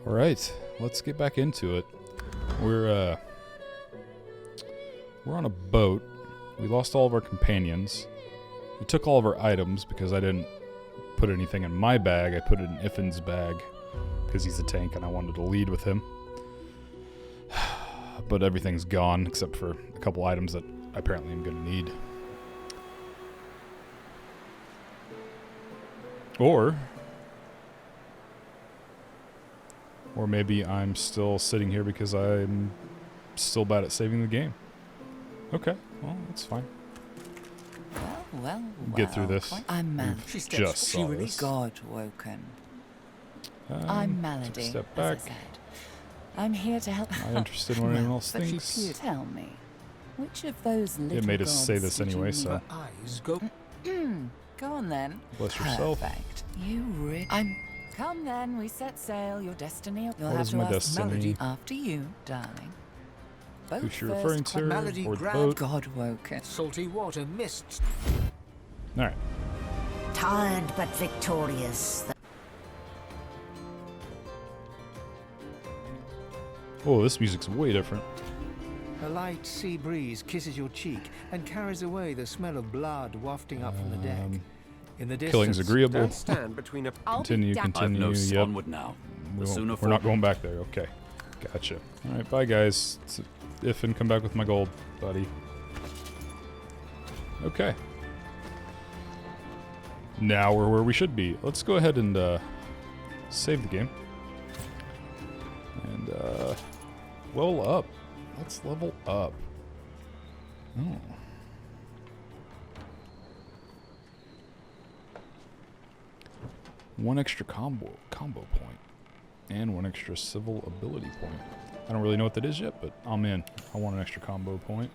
All right, let's get back into it. We're on a boat. We lost all of our companions. We took all of our items because I didn't put anything in my bag. I put it in Iffin's bag because he's a tank and I wanted to lead with him. But everything's gone except for a couple items that I apparently am going to need. Or maybe I'm still sitting here because I'm still bad at saving the game. Okay, well, that's fine. Well. Get through this. I'm Mal. We've just saw this. God woken. I'm Malady. Step back. As I said. I'm here to help. Am I interested in what anyone else thinks? Tell me, which of those little It made us say this gods did anyway, you so. Eyes go. Go on then. Bless yourself. Perfect. You really. Come then. We set sail. Your destiny. You'll What have is to my ask destiny? Malady after you, darling. Both Who's she first referring to? Malady Or the grabbed boat? God woken. Salty water mists. Alright. Tired but victorious. Oh, this music's way different. A light sea breeze kisses your cheek and carries away the smell of blood wafting up from the deck. In the distance, Killing's agreeable. Don't stand between a. Continue, I've continue. no Yep. onward now. The sooner We're not for- going back there. Okay. Gotcha. Alright, bye guys. If and come back with my gold, buddy. Okay. Now we're where we should be. Let's go ahead and save the game. And level up. Let's level up. Oh. One extra combo point. And one extra civil ability point. I don't really know what that is yet, but I'm in. I want an extra combo point.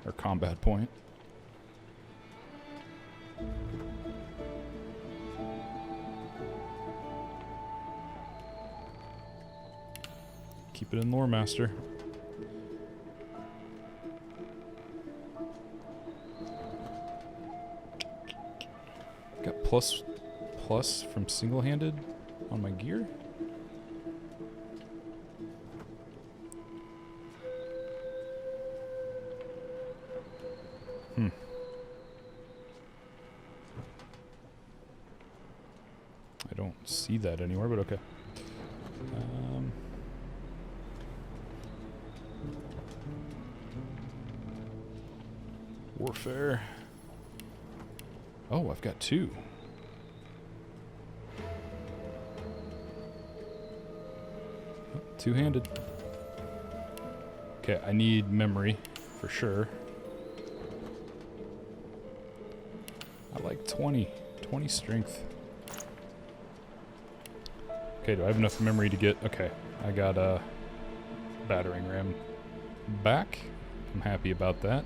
Or combat point. Keep it in Lore Master. Got plus from single-handed on my gear. I don't see that anywhere, but okay. Warfare. Oh, I've got two. Oh, two-handed. Okay, I need memory for sure. I like 20 strength. Okay, do I have enough memory to get... Okay, I got a battering ram back. I'm happy about that.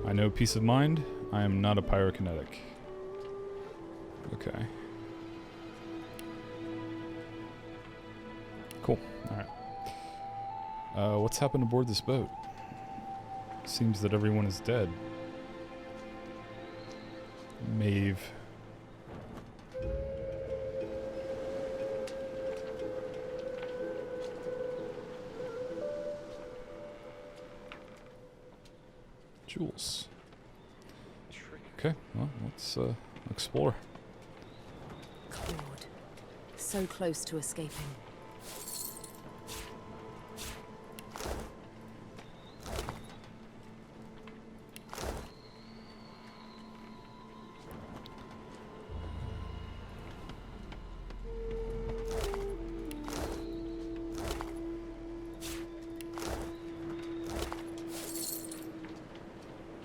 I know peace of mind. I am not a pyrokinetic. Okay. Cool. Alright. What's happened aboard this boat? Seems that everyone is dead. Maeve. Jewels. Okay, well, let's explore. Claude. So close to escaping.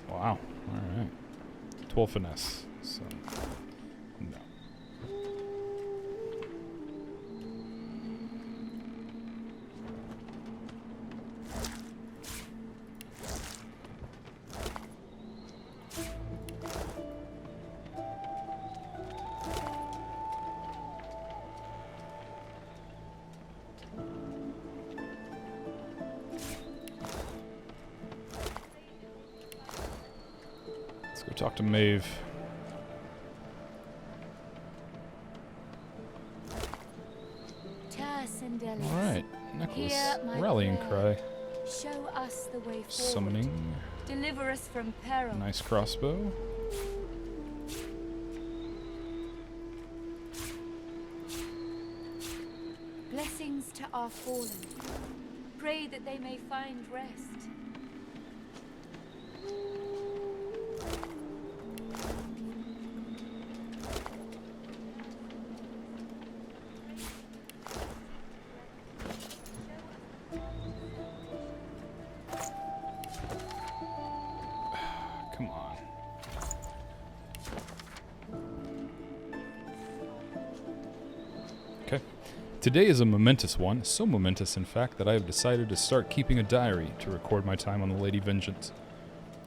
Wow, alright. 12 finesse, so no. go talk to Maeve. Alright, necklace. Rallying cry. Show us the way forward. Summoning. Deliver us from peril. Nice crossbow. Blessings to our fallen. Pray that they may find rest. Come on. Okay. Today is a momentous one, so momentous in fact that I have decided to start keeping a diary to record my time on the Lady Vengeance.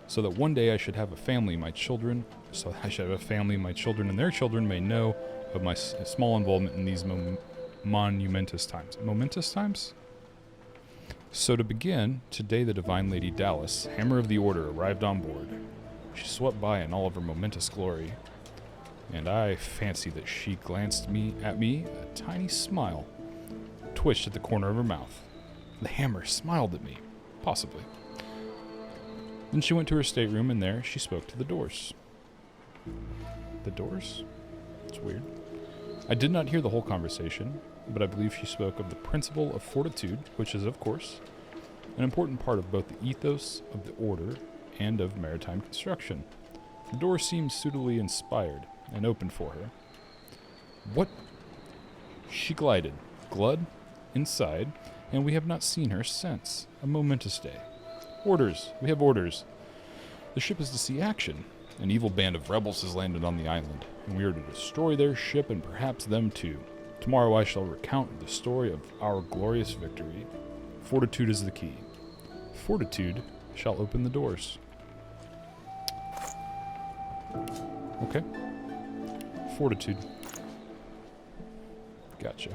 So that one day I should have a family, my children, and their children may know of my small involvement in these monumentous times. Momentous times? So to begin, today the Divine Lady Dallas, Hammer of the Order, arrived on board. She swept by in all of her momentous glory, and I fancy that she glanced at me, a tiny smile twitched at the corner of her mouth. The hammer smiled at me, possibly. Then she went to her stateroom, and there she spoke to the doors. The doors? It's weird. I did not hear the whole conversation, but I believe she spoke of the principle of fortitude, which is, of course, an important part of both the ethos of the order and of maritime construction. The door seemed suitably inspired and opened for her. What? She glided, inside, and we have not seen her since. A momentous day. Orders. We have orders. The ship is to see action. An evil band of rebels has landed on the island, and we are to destroy their ship and perhaps them too. Tomorrow I shall recount the story of our glorious victory. Fortitude is the key. Fortitude shall open the doors. Okay. Fortitude. Gotcha.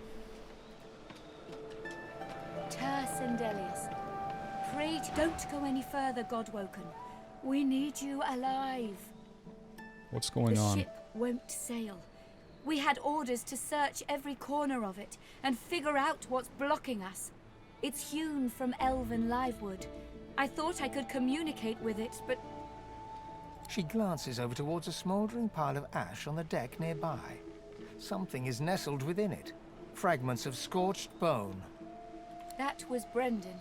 Sendelius, pray don't go any further, Godwoken. We need you alive. What's going on? The ship won't sail. We had orders to search every corner of it and figure out what's blocking us. It's hewn from elven Livewood. I thought I could communicate with it, but... She glances over towards a smouldering pile of ash on the deck nearby. Something is nestled within it. Fragments of scorched bone. That was Brendan.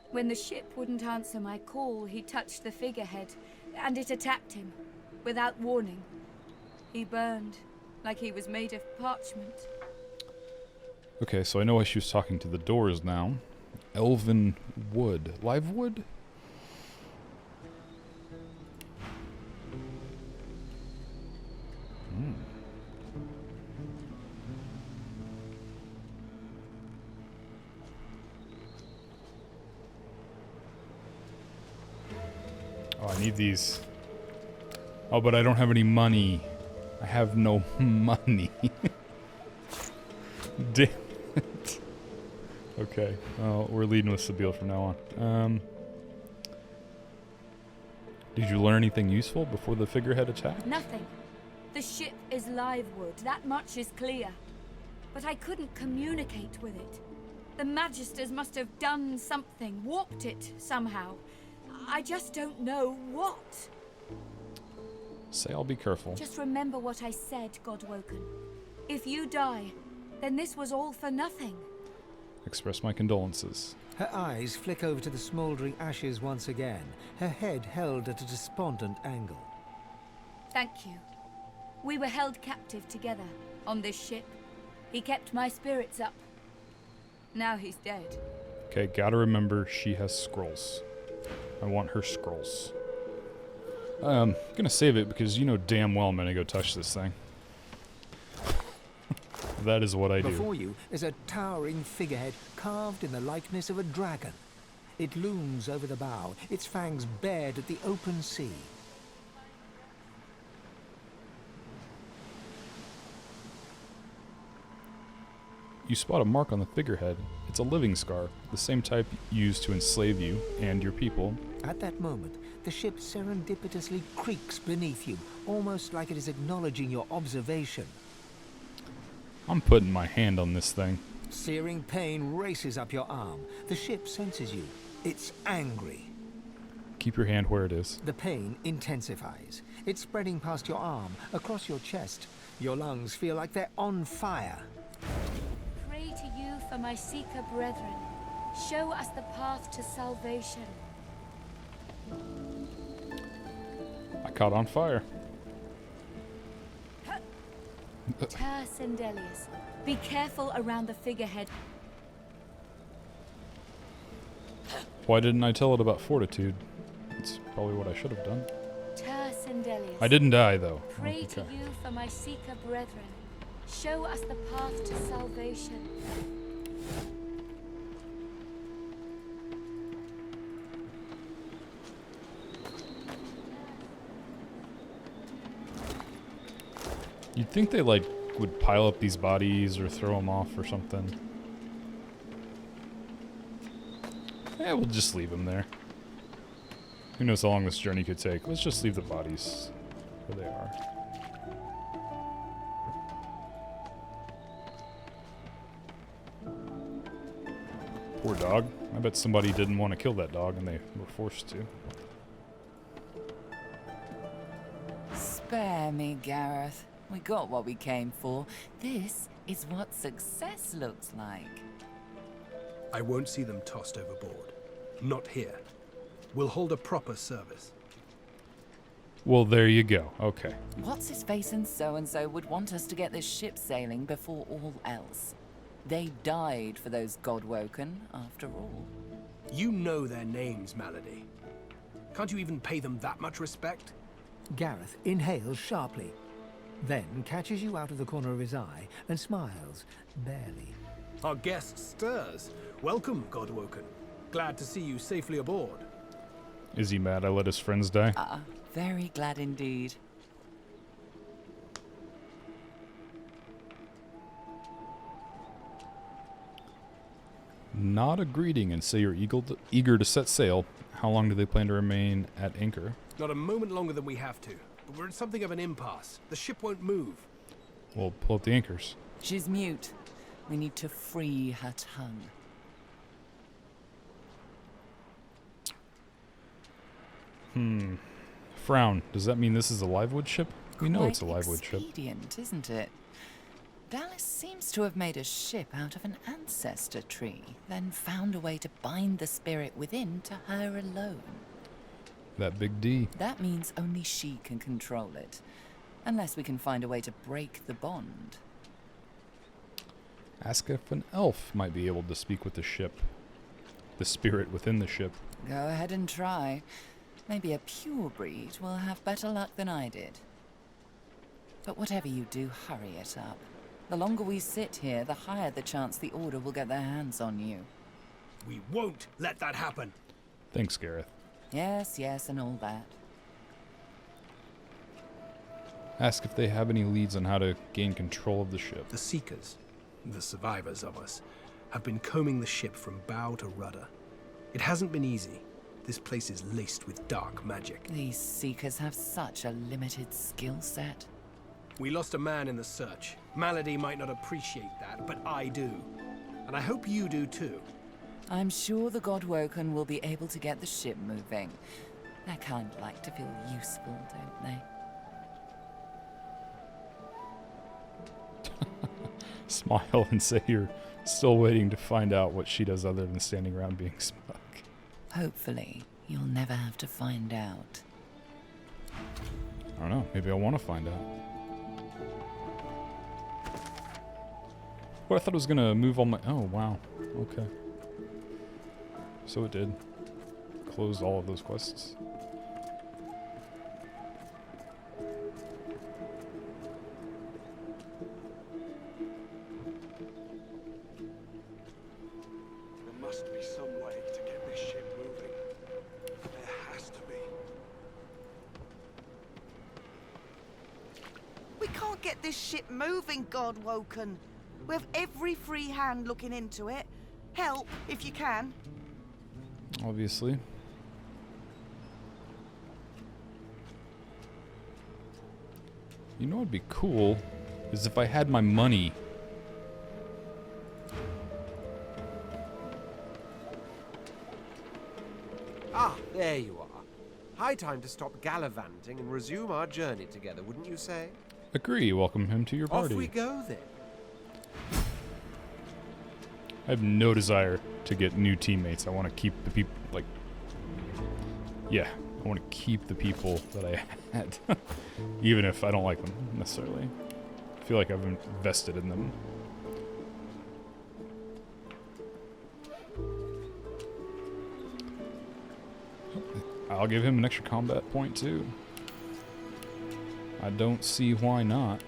When the ship wouldn't answer my call, he touched the figurehead, and it attacked him, without warning. He burned, like he was made of parchment. Okay, so I know why she was talking to the doors now. Elven wood. Livewood? Oh, I need these. Oh, but I don't have any money. I have no money. Damn it. Okay. Well, we're leading with Sabine from now on. Did you learn anything useful before the figurehead attack? Nothing. The ship is Livewood. That much is clear. But I couldn't communicate with it. The Magisters must have done something, warped it somehow. I just don't know what. Say I'll be careful. Just remember what I said, Godwoken. If you die, then this was all for nothing. Express my condolences. Her eyes flick over to the smouldering ashes once again, her head held at a despondent angle. Thank you. We were held captive together on this ship. He kept my spirits up. Now he's dead. Okay, gotta remember she has scrolls. I want her scrolls. I'm gonna save it because you know damn well I'm gonna go touch this thing. That is what I do. Before you is a towering figurehead carved in the likeness of a dragon. It looms over the bow, its fangs bared at the open sea. you spot a mark on the figurehead. It's a living scar, the same type used to enslave you and your people. At that moment, the ship serendipitously creaks beneath you, almost like it is acknowledging your observation. I'm putting my hand on this thing. Searing pain races up your arm. The ship senses you. It's angry. Keep your hand where it is. The pain intensifies. It's spreading past your arm, across your chest. Your lungs feel like they're on fire. Pray to you for my Seeker brethren. Show us the path to salvation. I caught on fire. Ter Sendelius. Be careful around the figurehead. Why didn't I tell it about fortitude? That's probably what I should have done. Ter Sendelius. I didn't die, though. Pray Okay. to you for my Seeker brethren. Show us the path to salvation. You'd think they, like, would pile up these bodies or throw them off or something. Yeah, we'll just leave them there. Who knows how long this journey could take. Let's just leave the bodies where they are. Poor dog. I bet somebody didn't want to kill that dog and they were forced to. Spare me, Gareth. We got what we came for. This is what success looks like. I won't see them tossed overboard. Not here. We'll hold a proper service. Well, there you go. Okay. What's his face and so would want us to get this ship sailing before all else. They died for those Godwoken, after all. You know their names, Malady. Can't you even pay them that much respect? Gareth inhales sharply, then catches you out of the corner of his eye and smiles, barely. Our guest stirs. Welcome, Godwoken. Glad to see you safely aboard. Is he mad I let his friends die? Very glad indeed. Nod a greeting and say you're eager to set sail. How long do they plan to remain at anchor? Not a moment longer than we have to. But we're at something of an impasse. The ship won't move. We'll pull up the anchors. She's mute. We need to free her tongue. Frown. Does that mean this is a Livewood ship? We know it's a Quite Livewood ship. expedient, isn't it? Dallas seems to have made a ship out of an ancestor tree, then found a way to bind the spirit within to her alone. That big D. That means only she can control it, unless we can find a way to break the bond. Ask if an elf might be able to speak with the ship. The spirit within the ship. Go ahead and try. Maybe a pure breed will have better luck than I did. But whatever you do, hurry it up. The longer we sit here, the higher the chance the Order will get their hands on you. We won't let that happen. Thanks, Gareth. Yes, and all that. Ask if they have any leads on how to gain control of the ship. The Seekers, the survivors of us, have been combing the ship from bow to rudder. It hasn't been easy. This place is laced with dark magic. These Seekers have such a limited skill set. We lost a man in the search. Malady might not appreciate that, but I do. And I hope you do too. I'm sure the Godwoken will be able to get the ship moving. They kind of like to feel useful, don't they? Smile and say you're still waiting to find out what she does other than standing around being smug. Hopefully, you'll never have to find out. I don't know. Maybe I want to find out. Well, I thought it was going to move all my... Oh, wow. Okay. So it did. Closed all of those quests. There must be some way to get this ship moving. There has to be. We can't get this ship moving, Godwoken. We have every free hand looking into it. Help, if you can. Obviously. You know what'd be cool is if I had my money. Ah, there you are. High time to stop gallivanting and resume our journey together, wouldn't you say? Agree. Welcome him to your party. Off we go then. I have no desire to get new teammates. I want to keep the people, like... Yeah, I want to keep the people that I had. Even if I don't like them, necessarily. I feel like I've invested in them. I'll give him an extra combat point, too. I don't see why not.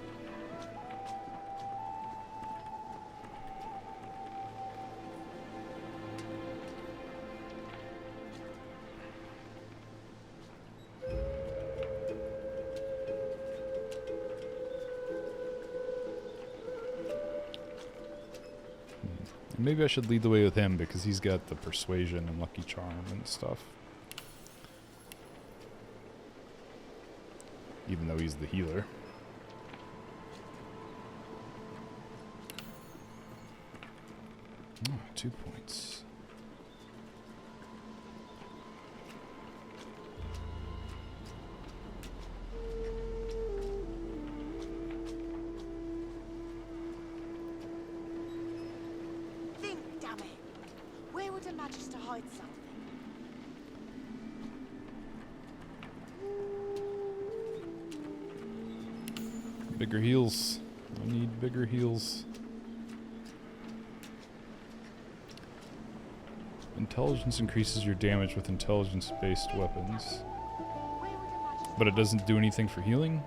Maybe I should lead the way with him because he's got the persuasion and lucky charm and stuff. Even though he's the healer. Oh, 2 points. Think, damn it. Where would a Magister hide something? Bigger heals. I need bigger heals. Intelligence increases your damage with intelligence-based weapons. But it doesn't do anything for healing?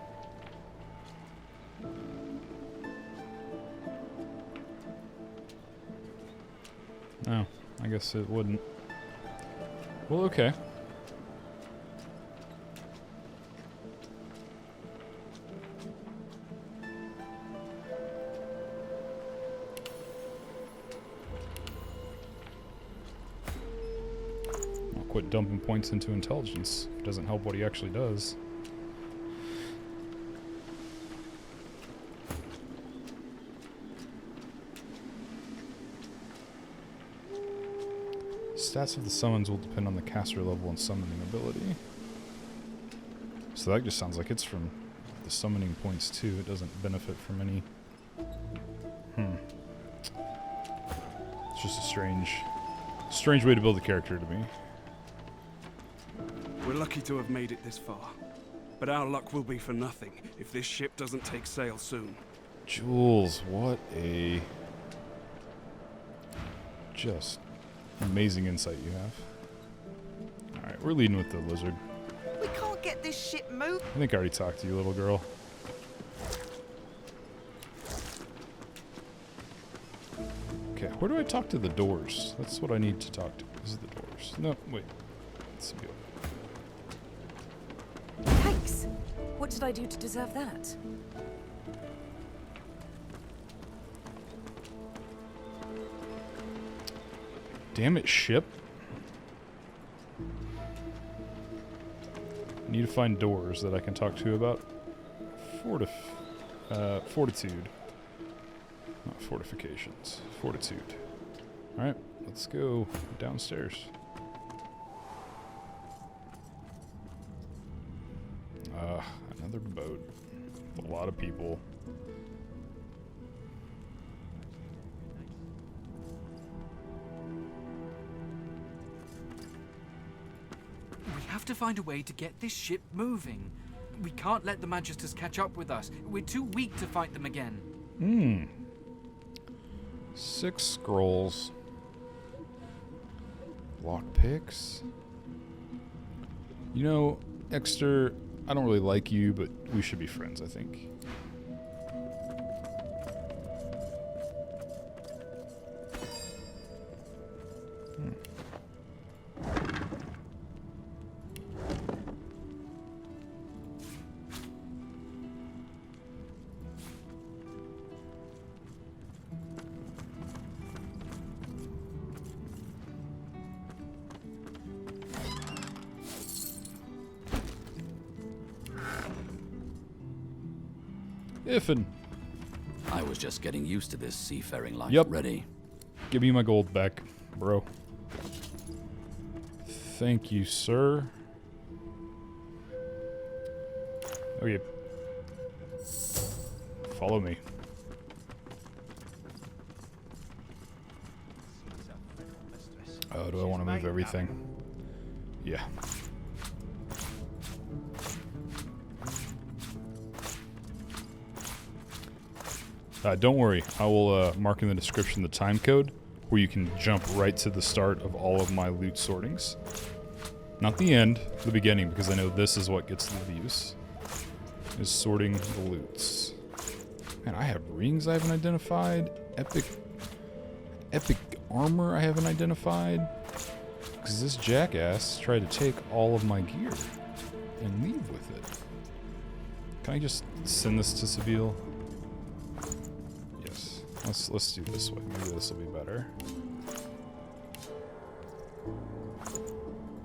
No, I guess it wouldn't. Well, okay. Quit dumping points into intelligence. It doesn't help what he actually does. Stats of the summons will depend on the caster level and summoning ability. So that just sounds like it's from the summoning points too. It doesn't benefit from any... It's just a strange way to build a character to me. We're lucky to have made it this far. But our luck will be for nothing if this ship doesn't take sail soon. Jules, what a... just amazing insight you have. Alright, we're leading with the lizard. We can't get this ship moved. I think I already talked to you, little girl. Okay, where do I talk to the doors? That's what I need to talk to. This is the doors. No, wait. Let's go. Thanks. What did I do to deserve that? Damn it, ship. I need to find doors that I can talk to about fortitude. Not fortifications. Fortitude. Alright, let's go downstairs. Another boat. A lot of people. We have to find a way to get this ship moving. We can't let the Magisters catch up with us. We're too weak to fight them again. 6 scrolls. Lockpicks. You know, Exter, I don't really like you, but we should be friends, I think. Iffin. I was just getting used to this seafaring life. Yep. Ready? Give me my gold back, bro. Thank you, sir. Okay. Follow me. Oh, do I want to move everything? Yeah. Don't worry, I will mark in the description the time code where you can jump right to the start of all of my loot sortings. Not the end, the beginning, because I know this is what gets the views. Is sorting the loots. Man, I have rings I haven't identified. Epic armor I haven't identified. Because this jackass tried to take all of my gear and leave with it. Can I just send this to Seville? Yes. Let's do it this way. Maybe this will be better.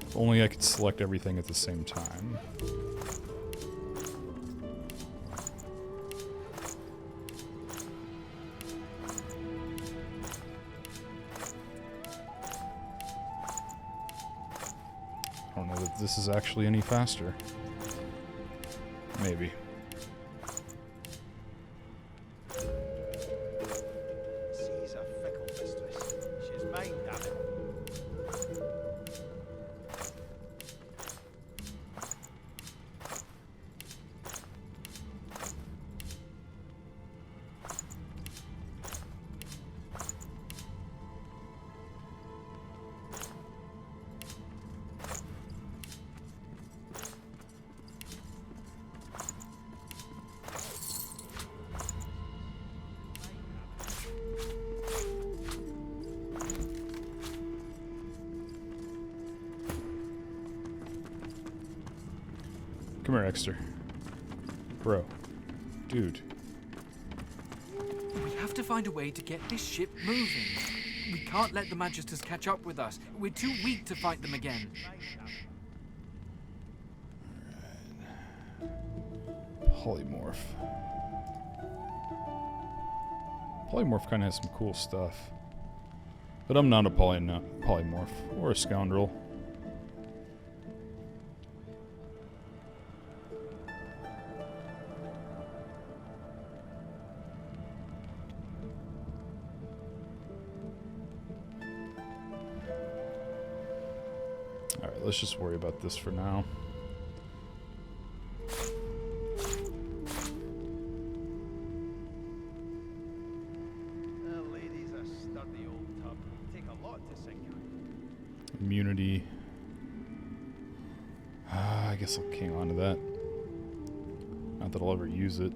If only I could select everything at the same time. I don't know that this is actually any faster. Maybe. She's a fickle mistress. She's mine, damn it. Come here, Exter. Bro. Dude. We have to find a way to get this ship moving. We can't let the Magisters catch up with us. We're too weak to fight them again. Polymorph. Polymorph kind of has some cool stuff. But I'm not a polymorph or a scoundrel. Alright, let's just worry about this for now. That lady's a sturdy old tub. Take a lot to sink her. Immunity. I guess I'll hang on to that. Not that I'll ever use it.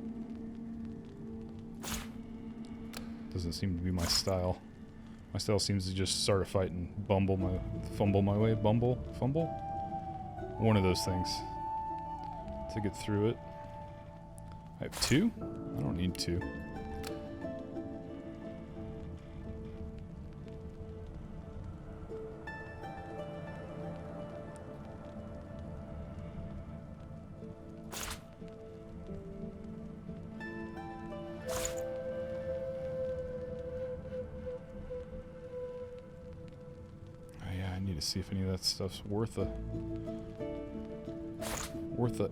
Doesn't seem to be my style. My style seems to just start a fight and fumble my way. Fumble? One of those things. To get through it. I have 2? I don't need 2. See if any of that stuff's worth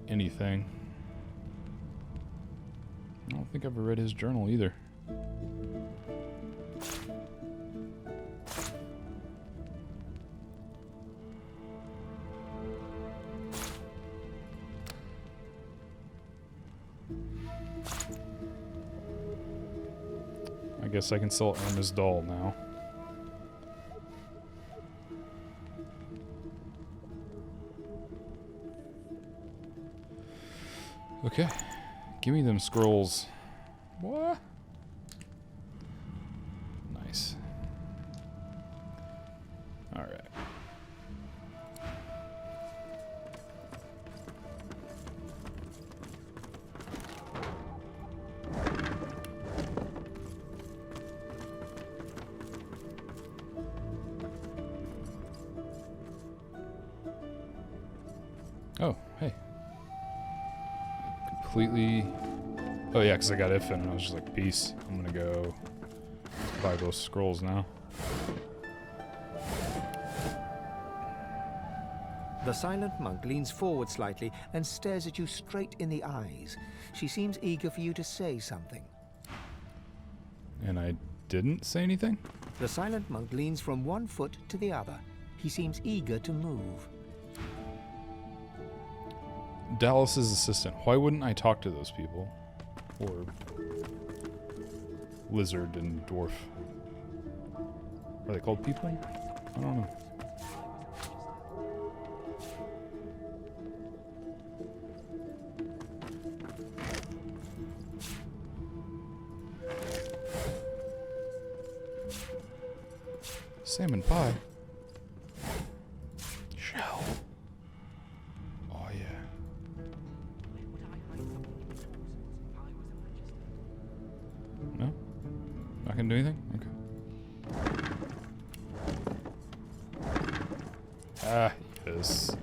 anything. I don't think I've ever read his journal either. I guess I can sell Irma's doll now. Okay, give me them scrolls. What? Nice. All right. Oh, hey. Completely... Oh yeah, because I got Ifin and I was just like, peace. I'm gonna go buy those scrolls now. The silent monk leans forward slightly and stares at you straight in the eyes. She seems eager for you to say something. And I didn't say anything? The silent monk leans from one foot to the other. He seems eager to move. Dallas's assistant. Why wouldn't I talk to those people? Or lizard and dwarf. Are they called people? I don't know. Salmon pie. Shell. Oh yeah. No? Not gonna do anything? Okay. Ah, yes.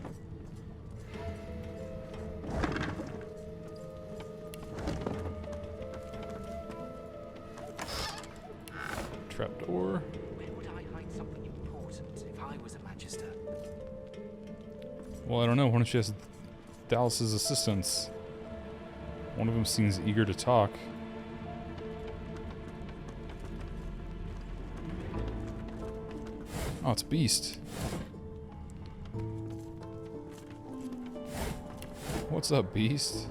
Trapdoor. Well, I don't know. One of she has Dallas's assistants. One of them seems eager to talk. Oh, it's Beast. What's up, Beast?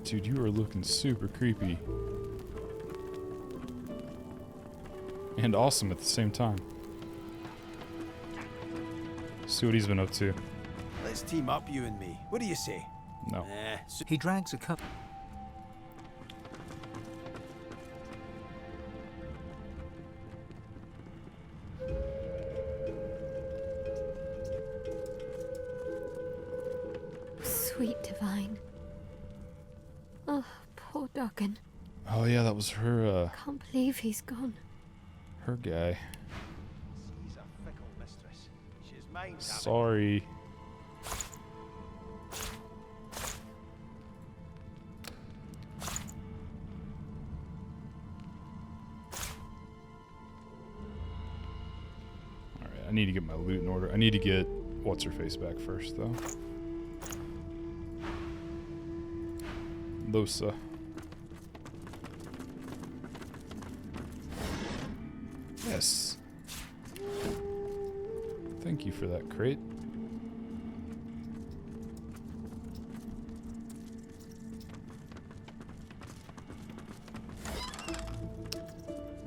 Dude, you are looking super creepy. And awesome at the same time. See what he's been up to. Let's team up, you and me. What do you say? No. He drags a cup. Sweet Divine. Oh, poor Duggan. Oh yeah, that was her, Can't believe he's gone. her guy. She's a fickle mistress. She's mine. Sorry. Alright, I need to get my loot in order. I need to get what's-her-face back first, though. Losa. Yes. Thank you for that crate.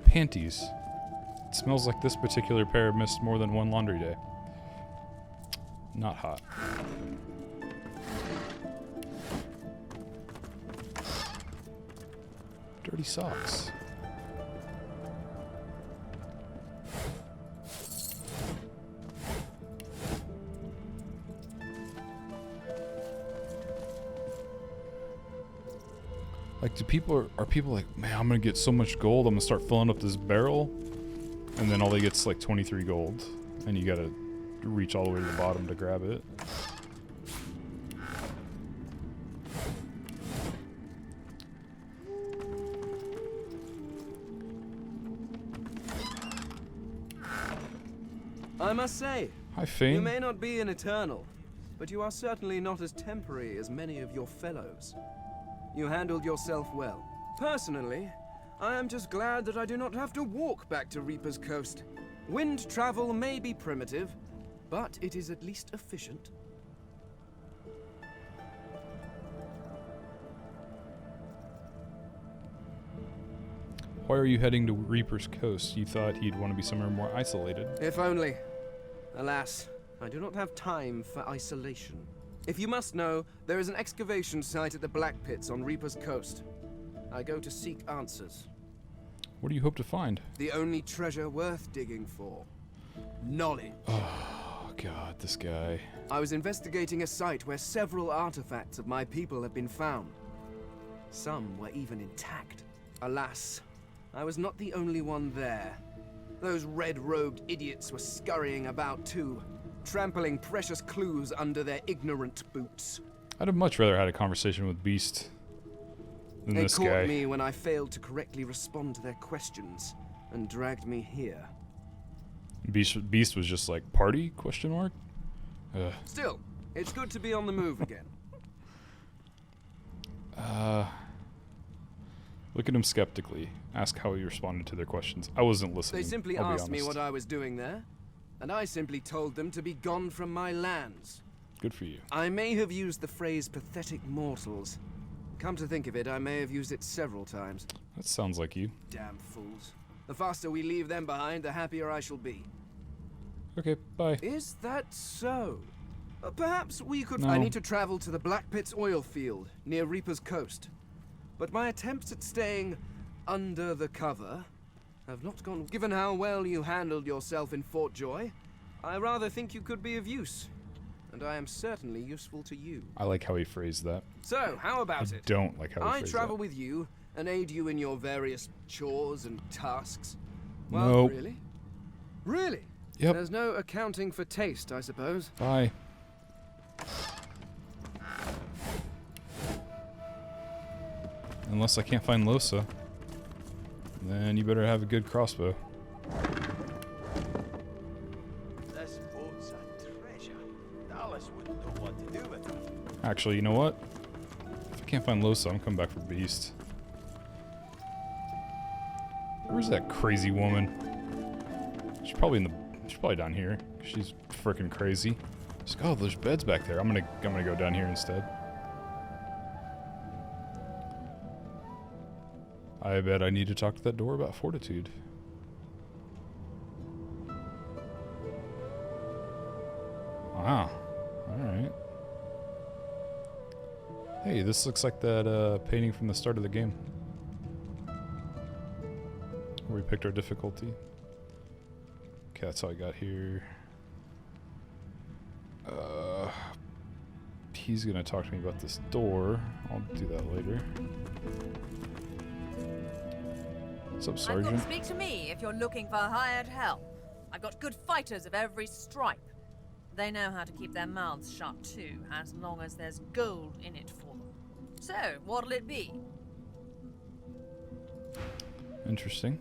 Panties. It smells like this particular pair missed more than one laundry day. Not hot. Dirty socks. Like, do people are people like, man, I'm gonna get so much gold, I'm gonna start filling up this barrel, and then all they get's like 23 gold, and you gotta reach all the way to the bottom to grab it. I must say, hi, Fane. You may not be an eternal, but you are certainly not as temporary as many of your fellows. You handled yourself well. Personally, I am just glad that I do not have to walk back to Reaper's Coast. Wind travel may be primitive, but it is at least efficient. Why are you heading to Reaper's Coast? You thought he'd want to be somewhere more isolated. If only. Alas, I do not have time for isolation. If you must know, there is an excavation site at the Black Pits on Reaper's Coast. I go to seek answers. What do you hope to find? The only treasure worth digging for. Knowledge. Oh, God, this guy. I was investigating a site where several artifacts of my people have been found. Some were even intact. Alas, I was not the only one there. Those red-robed idiots were scurrying about too, trampling precious clues under their ignorant boots. I'd have much rather had a conversation with Beast. than They this caught guy. me when I failed to correctly respond to their questions and dragged me here. Beast was just like, party? Question mark? Ugh. Still, it's good to be on the move again. Look at him skeptically. Ask how he responded to their questions. I wasn't listening. They simply I'll be asked me honest. what I was doing there, and I simply told them to be gone from my lands. Good for you. I may have used the phrase pathetic mortals. Come to think of it, I may have used it several times. That sounds like you. Damn fools. The faster we leave them behind, the happier I shall be. Okay, bye. Is that so? Perhaps we could... No. I need to travel to the Black Pit's oil field, near Reaper's Coast. But my attempts at staying under the cover have not gone... Given how well you handled yourself in Fort Joy, I rather think you could be of use. And I am certainly useful to you. I like how he phrased that. So, how about it? Don't like how he I phrased travel that. with you and aid you in your various chores and tasks. Well, Nope. really? Really? Yep. There's no accounting for taste, I suppose. Bye. Unless I can't find Losa, then you better have a good crossbow. This boat's a treasure. Dallas wouldn't know what to do with it. Actually, you know what? If I can't find Losa, I'm coming back for Beast. Where's that crazy woman? She's probably down here. She's freaking crazy. Just, oh, there's beds back there. I'm gonna go down here instead. I bet I need to talk to that door about fortitude. Wow. Alright. Hey, this looks like that painting from the start of the game. Where we picked our difficulty. Okay, that's all I got here. He's gonna talk to me about this door. I'll do that later. What's up, I've got Sergeant? to speak to me if you're looking for hired help. I've got good fighters of every stripe. They know how to keep their mouths shut too, as long as there's gold in it for them. So, what'll it be? Interesting.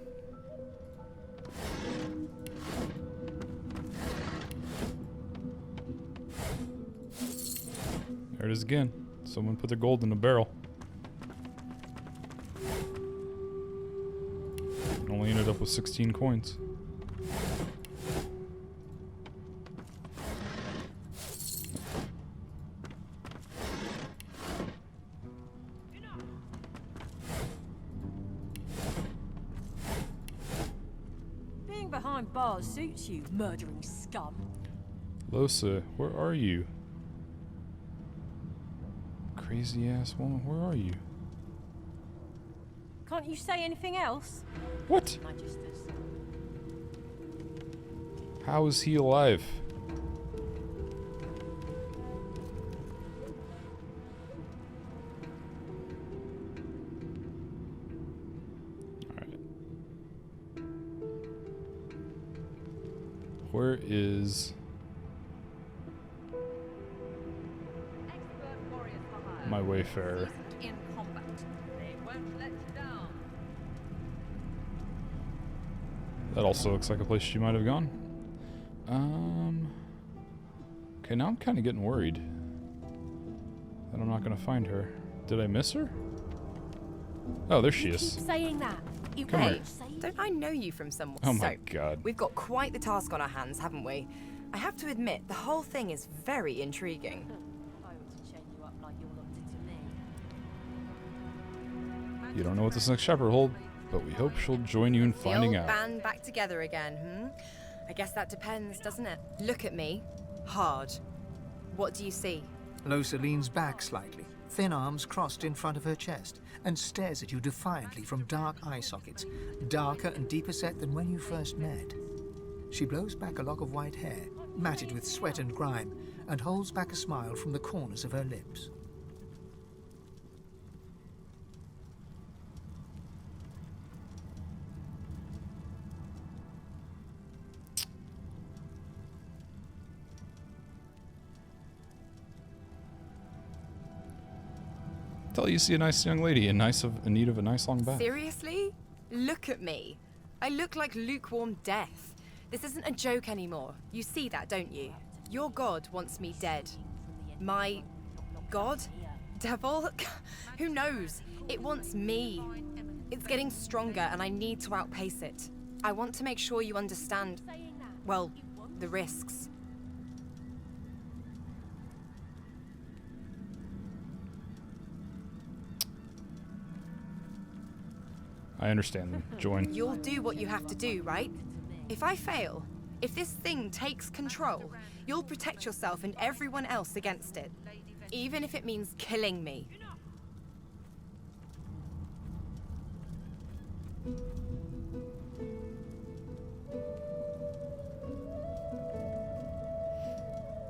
There it is again. Someone put their gold in a barrel. Only ended up with 16 coins. Being behind bars suits you, murdering scum. Losa, where are you? Crazy ass woman, where are you? Can't you say anything else? What? Magisters. How is he alive? Alright. Where is my wayfarer? In combat. They won't let you down. That also looks like a place she might have gone. Okay, now I'm kind of getting worried that I'm not going to find her. Did I miss her? Oh, there she is. Keep saying that. Come here. Don't I know you from somewhere? Oh my So, god. we've got quite the task on our hands, haven't we? I have to admit, the whole thing is very intriguing. I ought to chain you up like you're locked into me. You don't know what this next chapter will hold, but we hope she'll join you in finding the old out. band back together again, I guess that depends, doesn't it? Look at me. Hard. What do you see? Losa leans back slightly, thin arms crossed in front of her chest, and stares at you defiantly from dark eye sockets, darker and deeper set than when you first met. She blows back a lock of white hair, matted with sweat and grime, and holds back a smile from the corners of her lips. Tell you see a nice young lady in need of a nice long bath. Seriously? Look at me. I look like lukewarm death. This isn't a joke anymore. You see that, don't you? Your god wants me dead. My god? Devil? Who knows? It wants me. It's getting stronger and I need to outpace it. I want to make sure you understand, well, the risks. I understand. Join. You'll do what you have to do, right? If I fail, if this thing takes control, you'll protect yourself and everyone else against it. Even if it means killing me.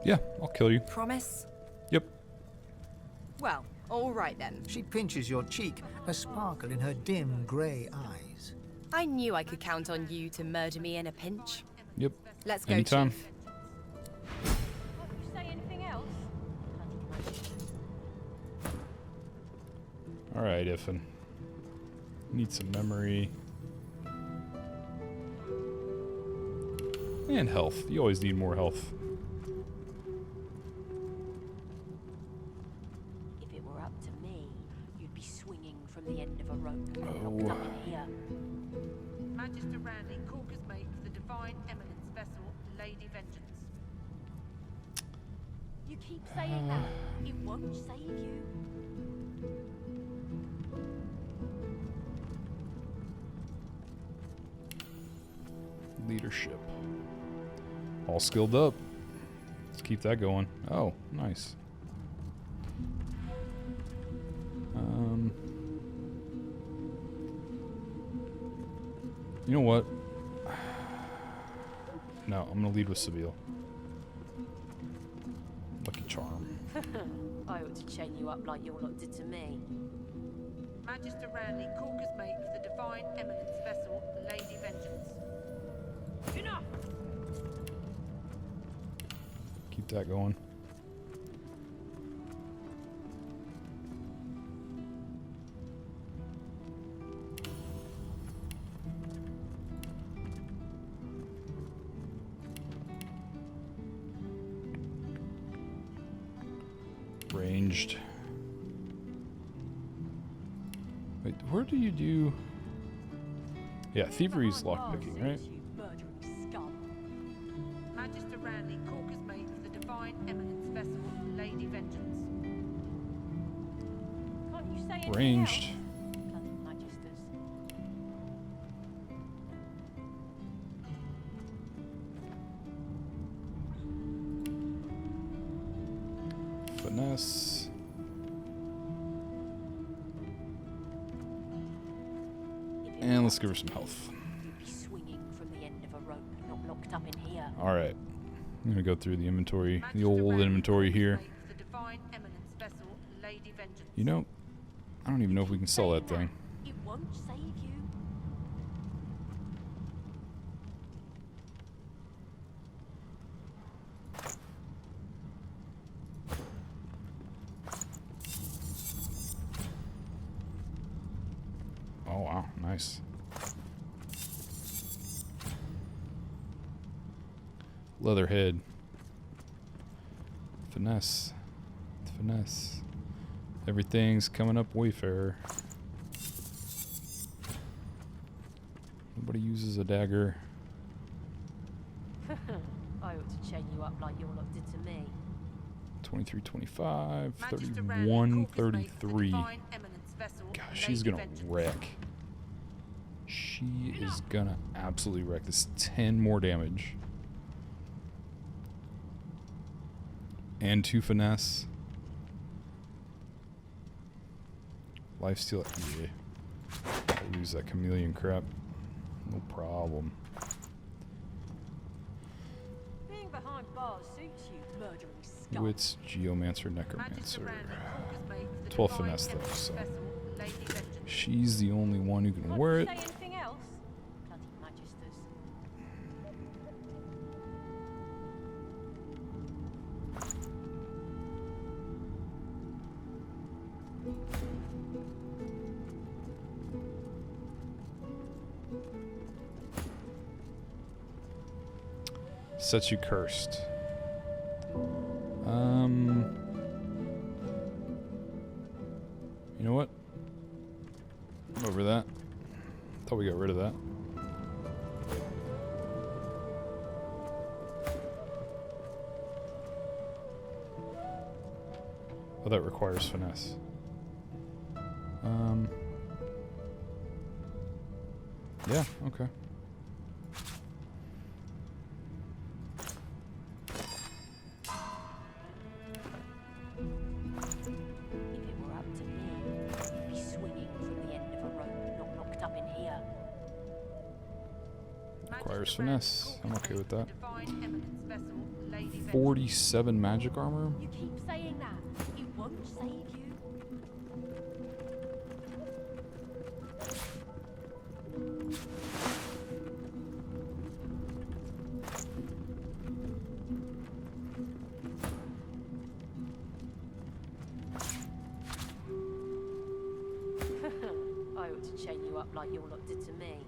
Yeah, I'll kill you. Promise? Yep. Well, all right then. She pinches your cheek, a sparkle in her dim grey eyes. I knew I could count on you to murder me in a pinch. Yep. Let's go, Anytime. Chief. Alright, Iffin. Need some memory. And health. You always need more health. If it were up to me, you'd be swinging from the end of a rope. Oh. Locked up in here. Magister Randy, Corker's mate for the Divine Eminence vessel, Lady Vengeance. You keep saying that. It won't save you. Leadership. All skilled up. Let's keep that going. Oh, nice. You know what? No, I'm gonna lead with Seville. Lucky charm. I ought to chain you up like your lot did to me. Magister Randy, Corker's mate for the Divine Eminence vessel, Lady Vengeance. Enough! Keep that going. Ranged. Wait, where do you do? Yeah, thievery's lockpicking, right? Magister Randy, Corker's mate for the Divine Eminence vessel, Lady Vengeance. Can't you say anything Ranged. else? Bloody Magisters. Finesse. And let's give her some health. You'd be swinging from the end of a rope, not locked up in here. Alright. I'm gonna go through the inventory, the old inventory here. The Divine Eminence vessel, Lady Vengeance. You know, I don't even know if we can sell that thing. It won't save you. Oh wow, nice. Leatherhead. Finesse. Finesse. Everything's coming up Wayfarer. Nobody uses a dagger. I ought to chain you up like your lot did to me. 23, 25, Magister 31, Randy, Corker's mate for the 33. Divine Eminence vessel, Gosh, she's Lady gonna Vengeance. wreck. She is gonna absolutely wreck. This is 10 more damage. And 2 finesse. Lifesteal. Yeah. I'll lose that chameleon crap. No problem. Being behind bars suits you, murdering scum. Wits, Geomancer, Necromancer. Randy, Corker's mate for the 12 Divine finesse though, Eminence so. vessel, Lady Vengeance. She's the only one who can wear it. Say anything else? Bloody Magisters. Sets you cursed. You know what? I'm over that. Thought we got rid of that. Oh, that requires finesse. Yeah, okay. If it were up to me, you'd be swinging from the end of a rope, not locked up in here. Requires finesse. I'm okay with that. 47 magic armor? You keep saying that. It won't save you. I ought to chain you up like your lot did to me.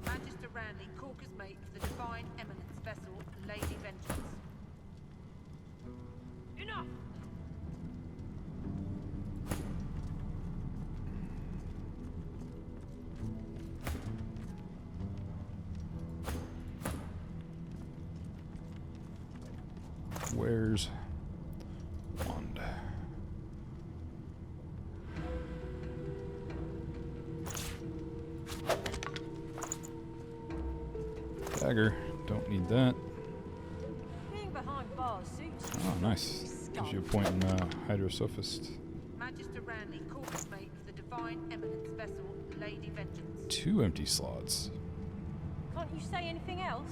Magister Randy, Corker's mate for the Divine Eminence vessel, Lady Vengeance. Enough! Where's wand? Dagger. Don't need that. Being behind bars suits you. Oh, nice. Gives you a point in Hydrosophist. Magister Randy, Corker's mate for the Divine Eminence vessel, Lady Vengeance. 2 empty slots. Can't you say anything else?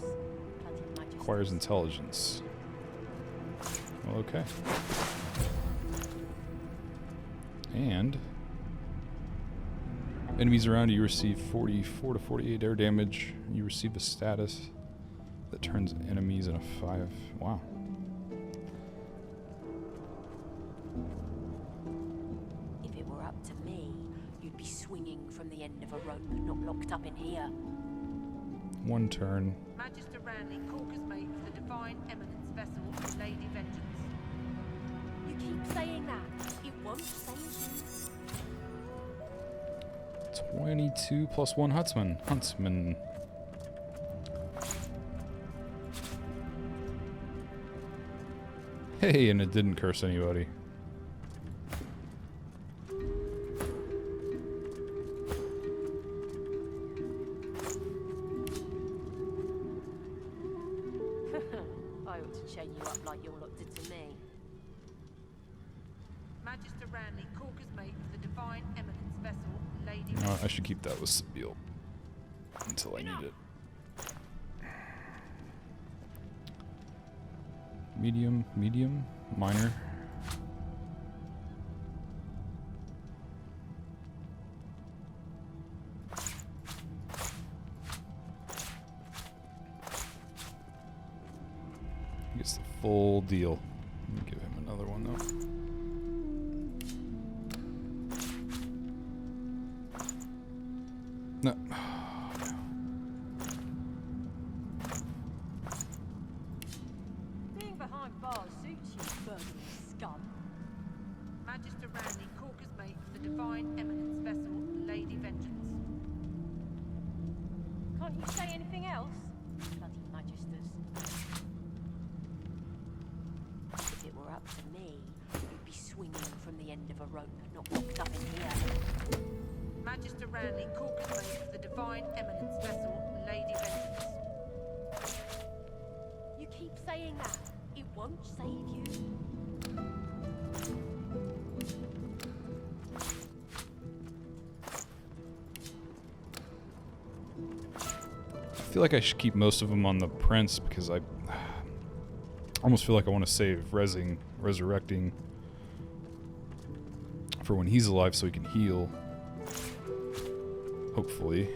Requires intelligence. Well, okay. And enemies around you receive 44 to 48 air damage. You receive a status that turns enemies into 5. Wow. If it were up to me, you'd be swinging from the end of a rope, not locked up in here. 1 turn. Magister Randy, Corker's mate for the Divine Eminence vessel, Lady Vengeance. You keep saying that. It won't save you. 22 plus 1 Huntsman. Huntsman. Hey, and it didn't curse anybody. I ought to chain you up like your lot did to me. Magister Randy, Corker's mate for the Divine Eminence vessel, Lady You know what, I should keep that with Sabile until I need it. Medium, medium, minor. He gets the full deal. Let me give him another one though. No. Being behind bars suits you, burning scum. Magister Randy, Corker's mate for the Divine Eminence vessel, Lady Vengeance. Can't you say anything else? Bloody magisters. If it were up to me, you'd be swinging from the end of a rope, not locked up in here. Magister Randy, Corker's mate for the Divine Eminence vessel, Lady Vengeance. You keep saying that. It won't save you. I feel like I should keep most of them on the Prince because I almost feel like I want to save resurrecting for when he's alive so he can heal. Hopefully.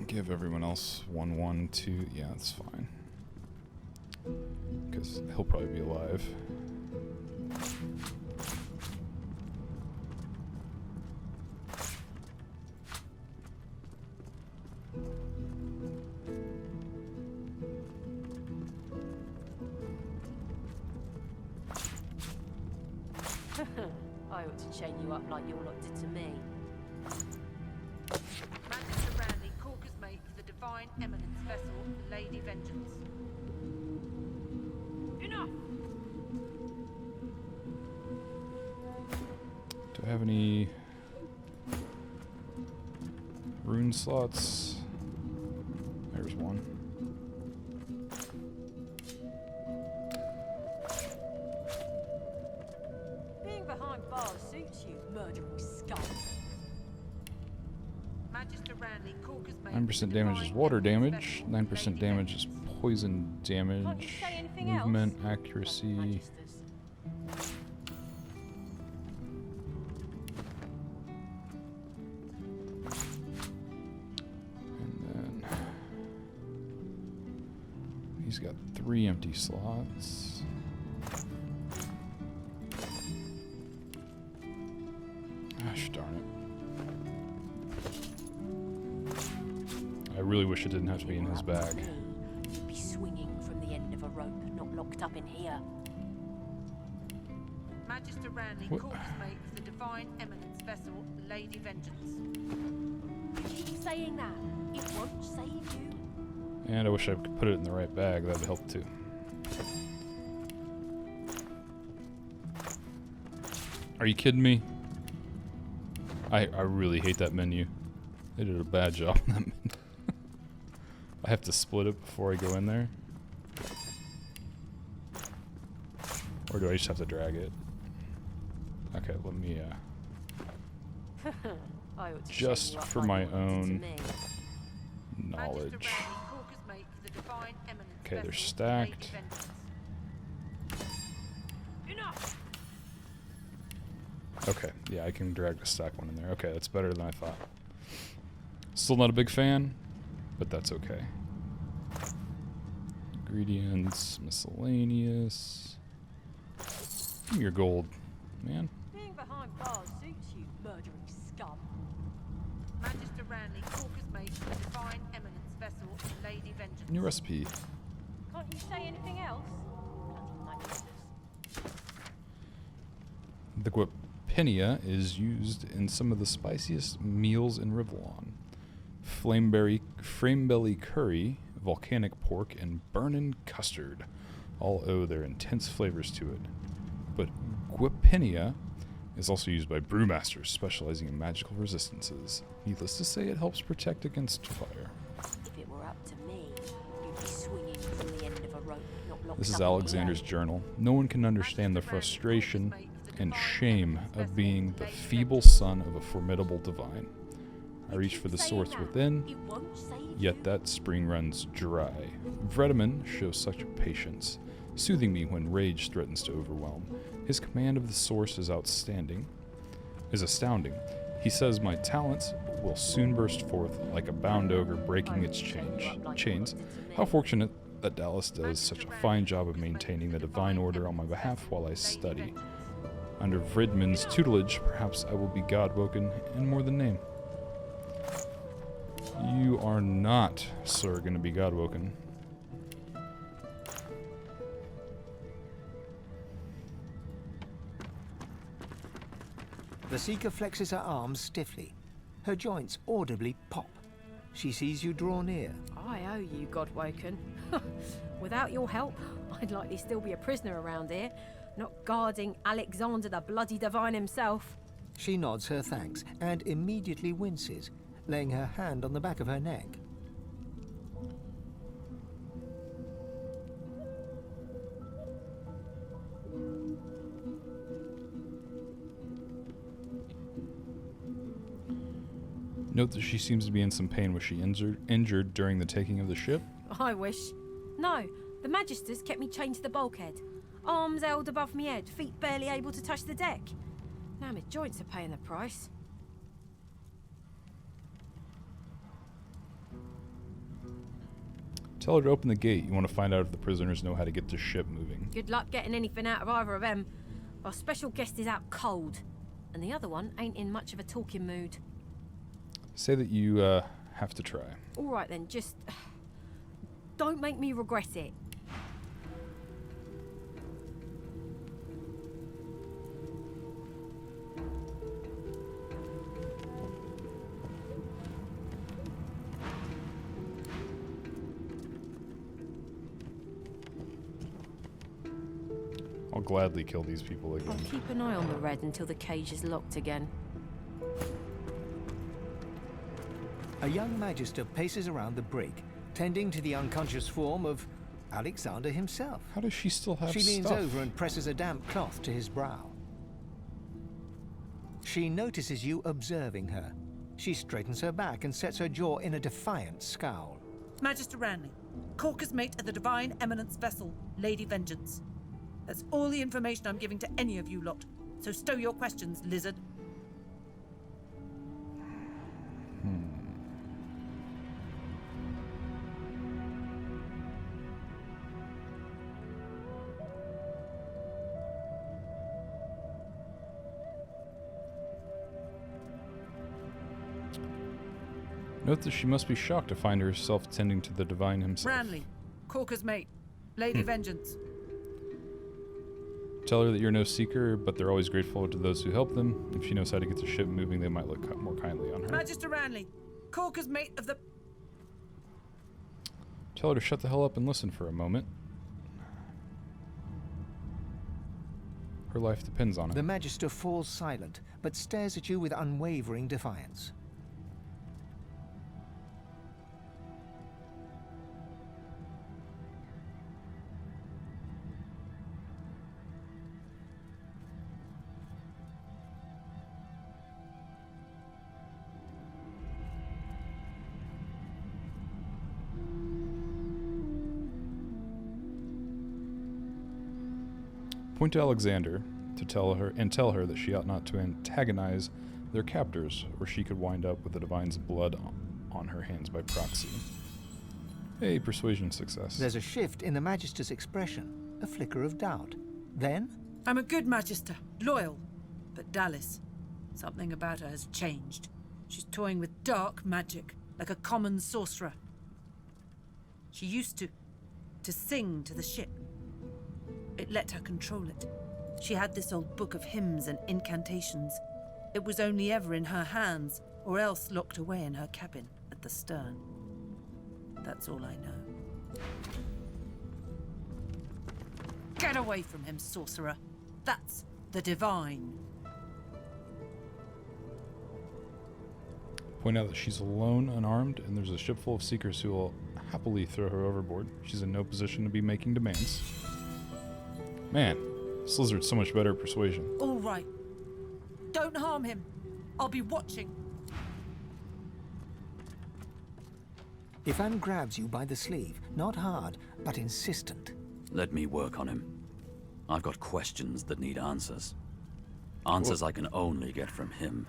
Give everyone else 1, 1, 2. Yeah, that's fine. Because he'll probably be alive. to chain you up like your lot did to me. Magister Branley, Corker's mate for the Divine Eminence vessel, the Lady Vengeance. Enough! Do I have any rune slots? There's one. Being behind bars suits you, murdering scum. Magister Branley, Corker's mate 9% damage is water damage. 9% damage is poison damage. Movement, accuracy. He's got 3 empty slots. Gosh darn it. I really wish it didn't have to be in his bag. You'd be swinging from the end of a rope, not locked up in here. Magister Branley, Corker's mate for the Divine Eminence vessel, the Lady Vengeance. Keep saying that. It won't save you. And I wish I could put it in the right bag. That would help too. Are you kidding me? I really hate that menu. They did a bad job on that menu. I have to split it before I go in there. Or do I just have to drag it? Okay, let me just for my own knowledge. Okay, they're stacked. Okay, yeah, I can drag the stack one in there. Okay, that's better than I thought. Still not a big fan, but that's okay. Ingredients, miscellaneous. Give me your gold, man. Being behind bars suits you, murdering scum. Magister Branley, Corker's mate for the Divine Eminence vessel, the Lady Vengeance. New recipe. Can't you say anything else? The guapinia is used in some of the spiciest meals in Rivellon. Framebelly curry, volcanic pork, and burnin' custard all owe their intense flavors to it. But guapinia is also used by brewmasters specializing in magical resistances. Needless to say, it helps protect against fire. If it were up to me, you'd be swinging from the end of a rope, not locked This is up in Alexander's journal. No one can understand the frustration and shame of being the feeble son of a formidable divine. I reach for the source within, yet that spring runs dry. Vredeman shows such patience, soothing me when rage threatens to overwhelm. His command of the source is astounding. He says my talents will soon burst forth like a bound ogre breaking its chains. How fortunate that Dallas does such a fine job of maintaining the divine order on my behalf while I study. Under Vridman's tutelage, perhaps I will be God-woken in more than name. You are not, sir, going to be God-woken. The Seeker flexes her arms stiffly. Her joints audibly pop. She sees you draw near. I owe you, Godwoken. Without your help, I'd likely still be a prisoner around here, not guarding Alexander the bloody divine himself. She nods her thanks and immediately winces, laying her hand on the back of her neck. Note that she seems to be in some pain. Was she injured during the taking of the ship? I wish. No, the Magisters kept me chained to the bulkhead. Arms held above me head, feet barely able to touch the deck. Now my joints are paying the price. Tell her to open the gate. You want to find out if the prisoners know how to get the ship moving. Good luck getting anything out of either of them. Our special guest is out cold, and the other one ain't in much of a talking mood. Say that you have to try. All right then, just don't make me regret it. I'll gladly kill these people I'll again. keep an eye on the red until the cage is locked again. A young magister paces around the brig, tending to the unconscious form of Alexander himself. How does she still have She leans stuff? over and presses a damp cloth to his brow. She notices you observing her. She straightens her back and sets her jaw in a defiant scowl. Magister Ranley, Corker's mate of the Divine Eminence vessel, Lady Vengeance. That's all the information I'm giving to any of you lot. So stow your questions, lizard. Note that she must be shocked to find herself tending to the divine himself. Ranley, Corker's mate, Lady Vengeance. Tell her that you're no seeker, but they're always grateful to those who help them. If she knows how to get the ship moving, they might look more kindly on her. Magister Ranley, Corker's mate of the... Tell her to shut the hell up and listen for a moment. Her life depends on it. The Magister falls silent, but stares at you with unwavering defiance. Point to Alexander to tell her that she ought not to antagonize their captors, or she could wind up with the divine's blood on her hands by proxy. A persuasion success. There's a shift in the Magister's expression, a flicker of doubt. Then, I'm a good Magister, loyal. But Dallas, something about her has changed. She's toying with dark magic, like a common sorcerer. She used to sing to the ship. It let her control it. She had this old book of hymns and incantations. It was only ever in her hands, or else locked away in her cabin at the stern. That's all I know. Get away from him, sorcerer. That's the divine. Point out that she's alone, unarmed, and there's a ship full of seekers who will happily throw her overboard. She's in no position to be making demands. Man, this lizard's so much better at persuasion. All right. Don't harm him. I'll be watching. Ifan grabs you by the sleeve, not hard, but insistent. Let me work on him. I've got questions that need answers. Answers I can only get from him.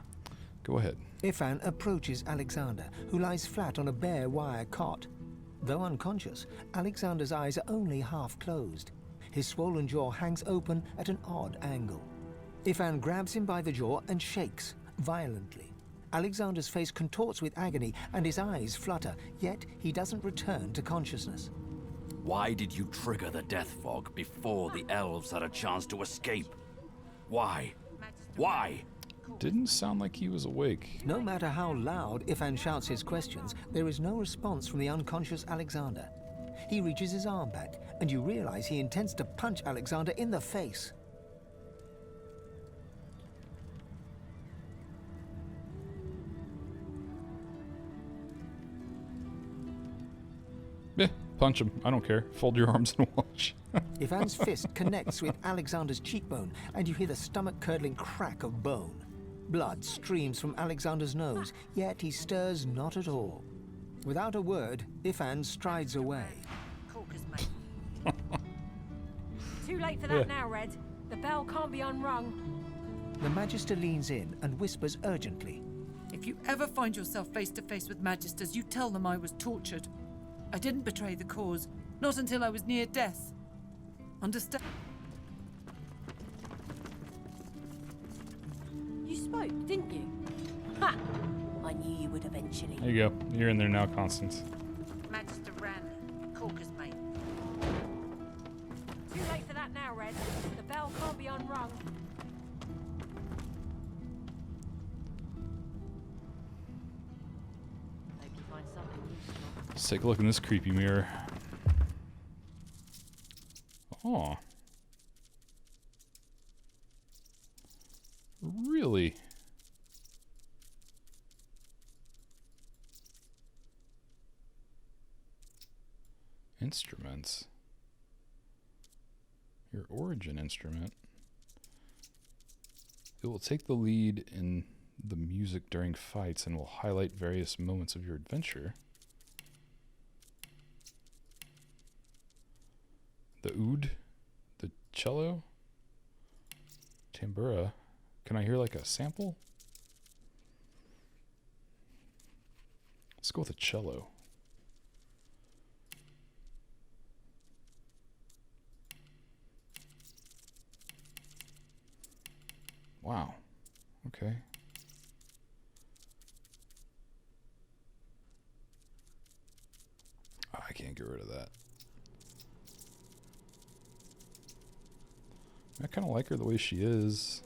Go ahead. Ifan approaches Alexander, who lies flat on a bare wire cot. Though unconscious, Alexander's eyes are only half closed. His swollen jaw hangs open at an odd angle. Ifan grabs him by the jaw and shakes, violently. Alexander's face contorts with agony and his eyes flutter, yet he doesn't return to consciousness. Why did you trigger the death fog before the elves had a chance to escape? Why? Why? Didn't sound like he was awake. No matter how loud Ifan shouts his questions, there is no response from the unconscious Alexander. He reaches his arm back, and you realize he intends to punch Alexander in the face. Yeah, punch him. I don't care. Fold your arms and watch. Ivan's fist connects with Alexander's cheekbone, and you hear the stomach-curdling crack of bone. Blood streams from Alexander's nose, yet he stirs not at all. Without a word, Ifan strides away. Too late for that now, Red. The bell can't be unrung. The Magister leans in and whispers urgently. If you ever find yourself face to face with Magisters, you tell them I was tortured. I didn't betray the cause, not until I was near death. Understand? You spoke, didn't you? Ha! I knew you would eventually. There you go. You're in there now, Constance. Magister Ranley, Corker's mate. Too late for that now, Red. The bell can't be unrung. Hope you find something useful. Let's take a look in this creepy mirror. Oh. Really? Instruments. Your origin instrument. It will take the lead in the music during fights and will highlight various moments of your adventure. The oud, the cello, tambura. Can I hear like a sample? Let's go with a cello. Wow. Okay. Oh, I can't get rid of that. I kind of like her the way she is.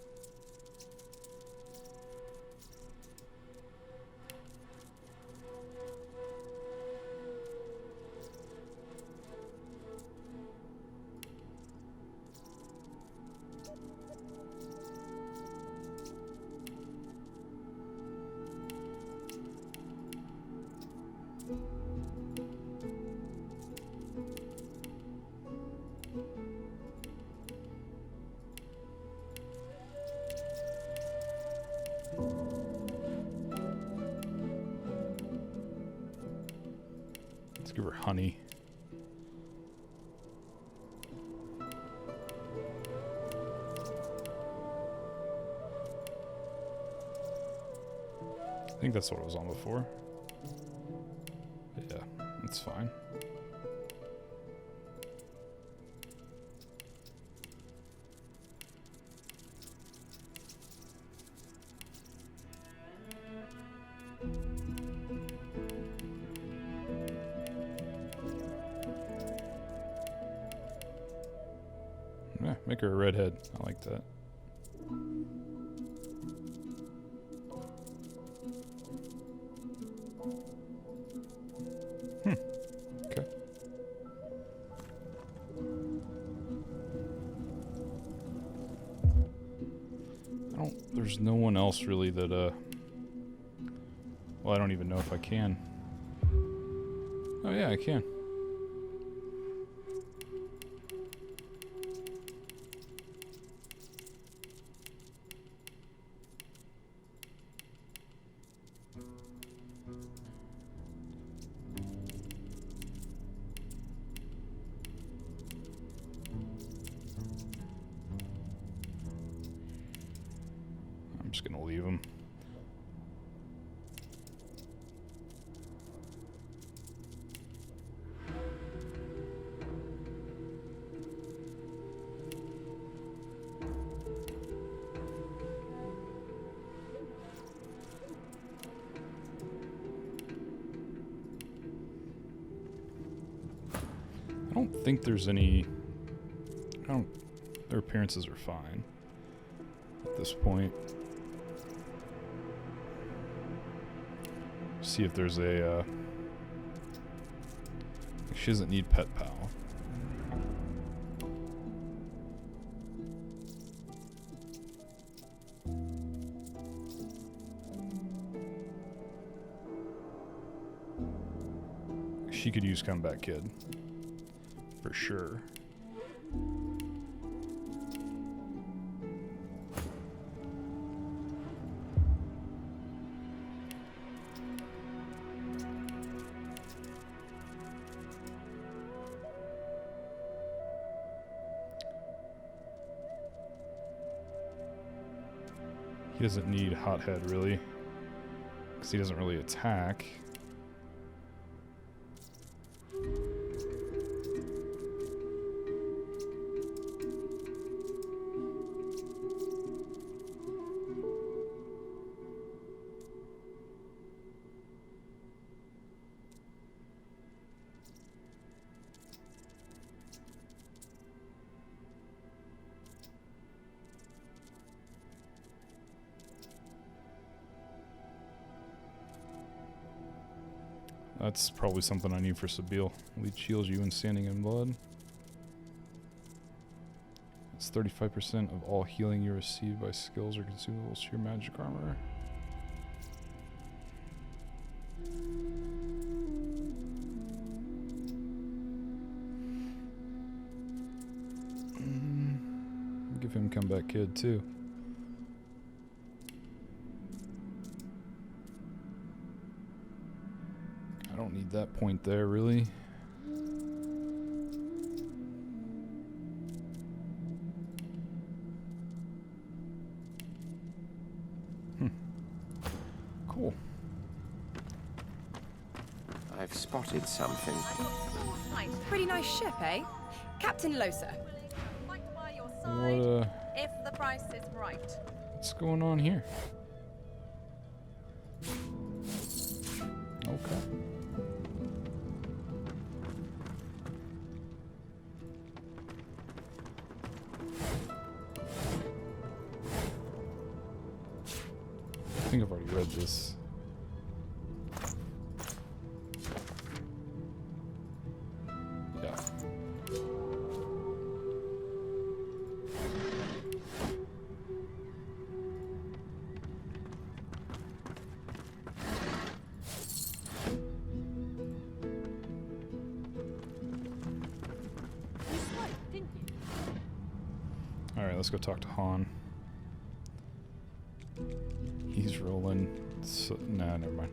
Let's give her honey. I think that's what it was on before. Yeah, that's fine. Yeah, make her a redhead. I like that. Okay. There's no one else really that, well, I don't even know if I can. Oh yeah, I can. I'm just gonna leave him. I don't think there's any... Their appearances are fine at this point. See if there's a... she doesn't need Pet Pal. She could use Comeback Kid. For sure. He doesn't need Hothead really, because he doesn't really attack. That's probably something I need for Sabine. Leech heals you when standing in blood. It's 35% of all healing you receive by skills or consumables to your magic armor. Give him Comeback Kid too. I don't need that point there, really. Cool. I've spotted something. Pretty nice ship, eh? Captain Losa. What, If the price is right. what's going on here? Okay. I think I've already read this. Yeah. Alright, let's go talk to Han. He's rolling. So, nah, never mind.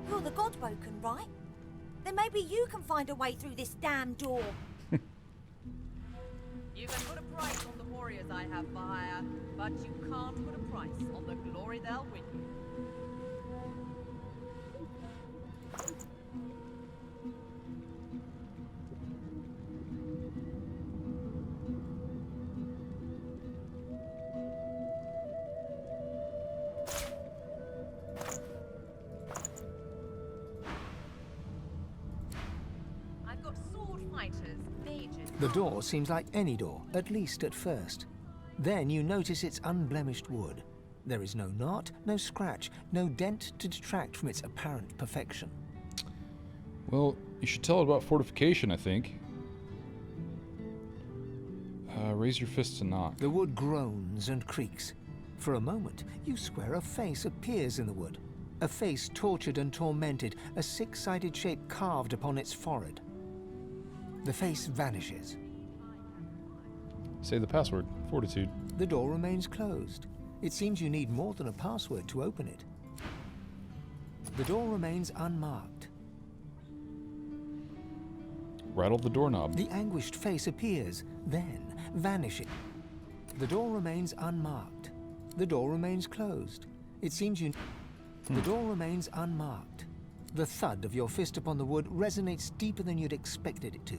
You're the Godwoken, right? Then maybe you can find a way through this damn door. You can put a price on the warriors I have for hire, but you can't put a price on the glory they'll win you. I've got sword fighters, mages. The door seems like any door, at least at first. Then you notice its unblemished wood. There is no knot, no scratch, no dent to detract from its apparent perfection. Well, you should tell it about fortification, I think. Raise your fist to knock. The wood groans and creaks. For a moment, you swear a face appears in the wood. A face tortured and tormented, a six-sided shape carved upon its forehead. The face vanishes. Say the password. Fortitude. The door remains closed. It seems you need more than a password to open it. The door remains unmarked. Rattle the doorknob. The anguished face appears, then vanishes. The door remains unmarked. The door remains closed. It seems you... The door remains unmarked. The thud of your fist upon the wood resonates deeper than you'd expected it to.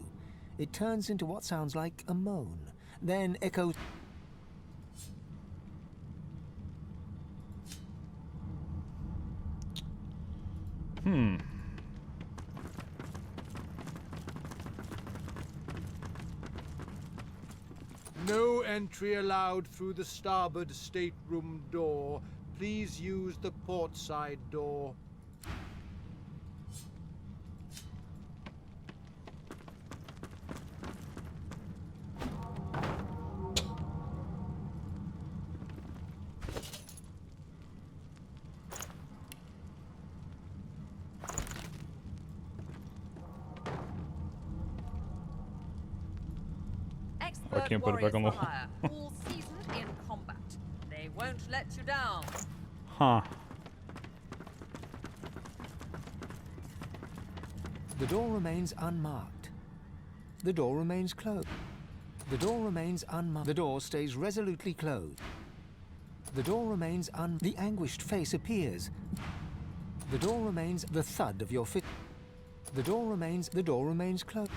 It turns into what sounds like a moan, then echoes... No entry allowed through the starboard stateroom door. Please use the port side door. I can't put it back on the wall. All seasoned in combat. They won't let you down. Huh. The door remains unmarked. The door remains closed. The door remains unmarked. The door stays resolutely closed. The door remains The anguished face appears. The door remains... The thud of your fist... The door remains... The door remains closed.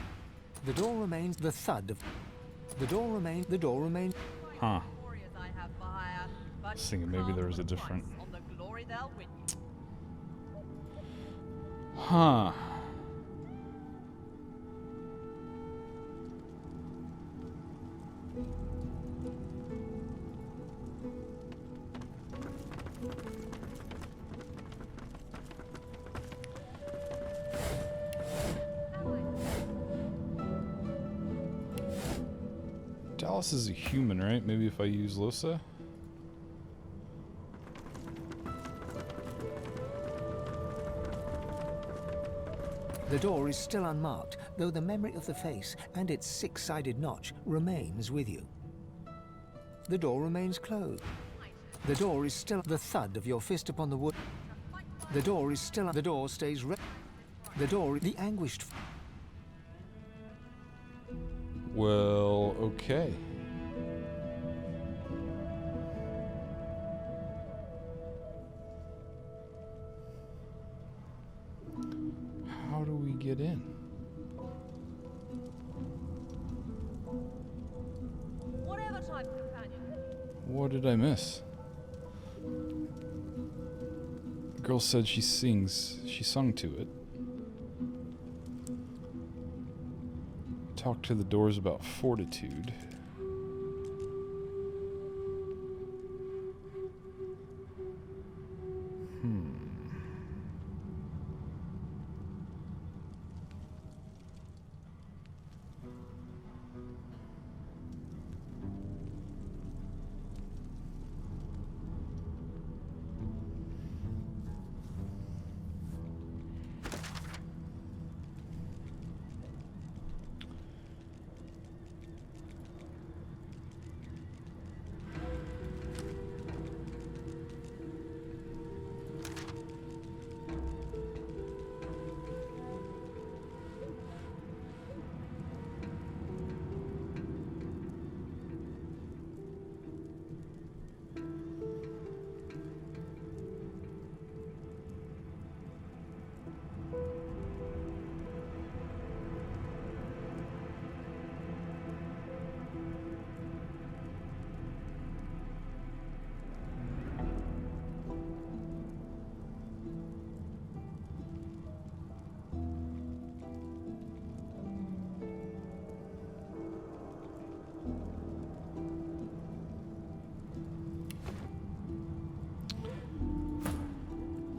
The door remains... The thud of... The door remains... The door remains... Huh. I was thinking maybe there was a different... Huh. Dallas is a human, right? Maybe if I use Losa? The door is still unmarked, though the memory of the face and its six-sided notch remains with you. The door remains closed. The door is still the thud of your fist upon the wood. The door is still. The door stays. The door. The anguished. Well, okay. How do we get in? Whatever type of companion. What did I miss? The girl said she sung to it. Talk to the doors about fortitude.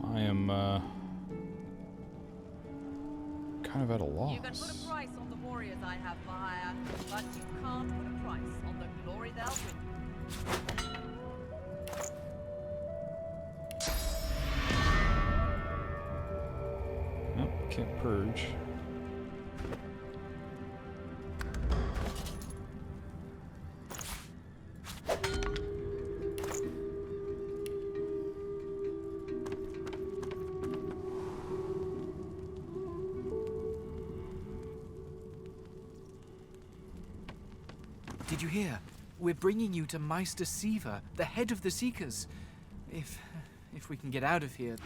I am kind of at a loss. You can put a price on the warriors I have for hire, but you can't put a price on the glory they'll bring. Nope, can't purge. Did you hear? We're bringing you to Meister Siva, the head of the Seekers. If we can get out of here.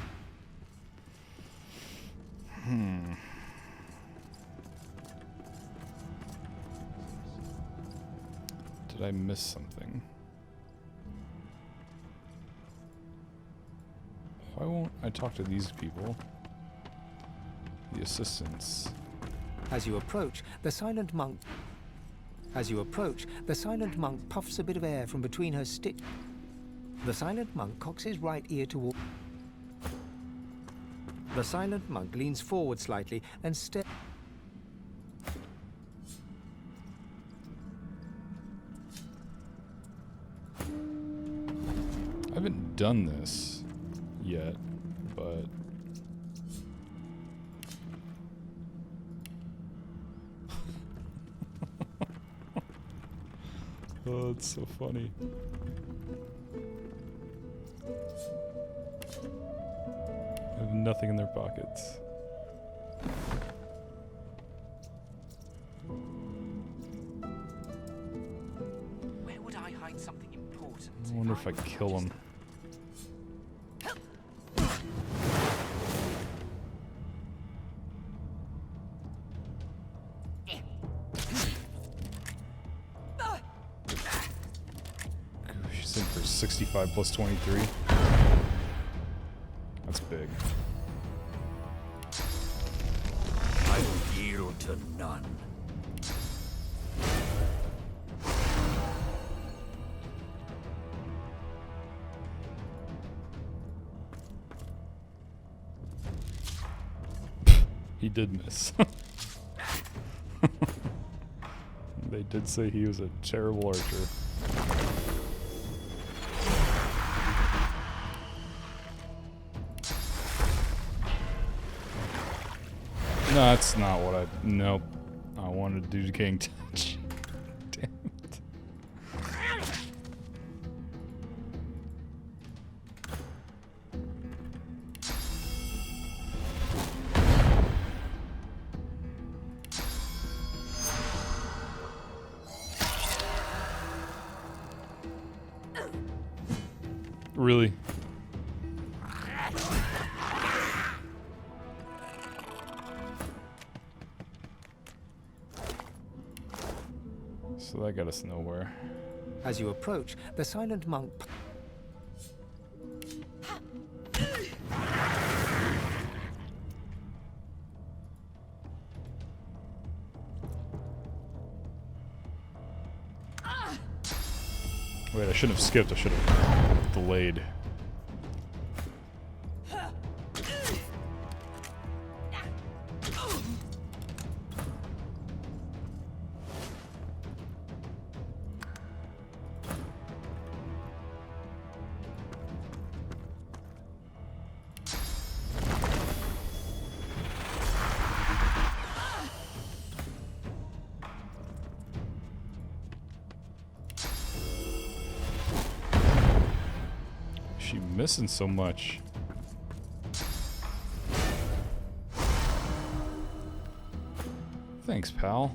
Did I miss something? Why won't I talk to these people? The assistants. As you approach, the silent monk puffs a bit of air from between her stick. The silent monk cocks his right ear toward. The silent monk leans forward slightly and stares. I haven't done this yet, but oh, it's so funny. I have nothing in their pockets. Where would I hide something important? I wonder if I kill them. She's in for 65 plus 23. That's big. I will yield to none. He did miss. They It did say he was a terrible archer. No, that's not what I... Nope. I wanted to do Decaying Touch. Damn it. Really? So that got us nowhere. As you approach, the silent monk... Wait, I shouldn't have skipped, I should have delayed. She missing so much. Thanks, pal.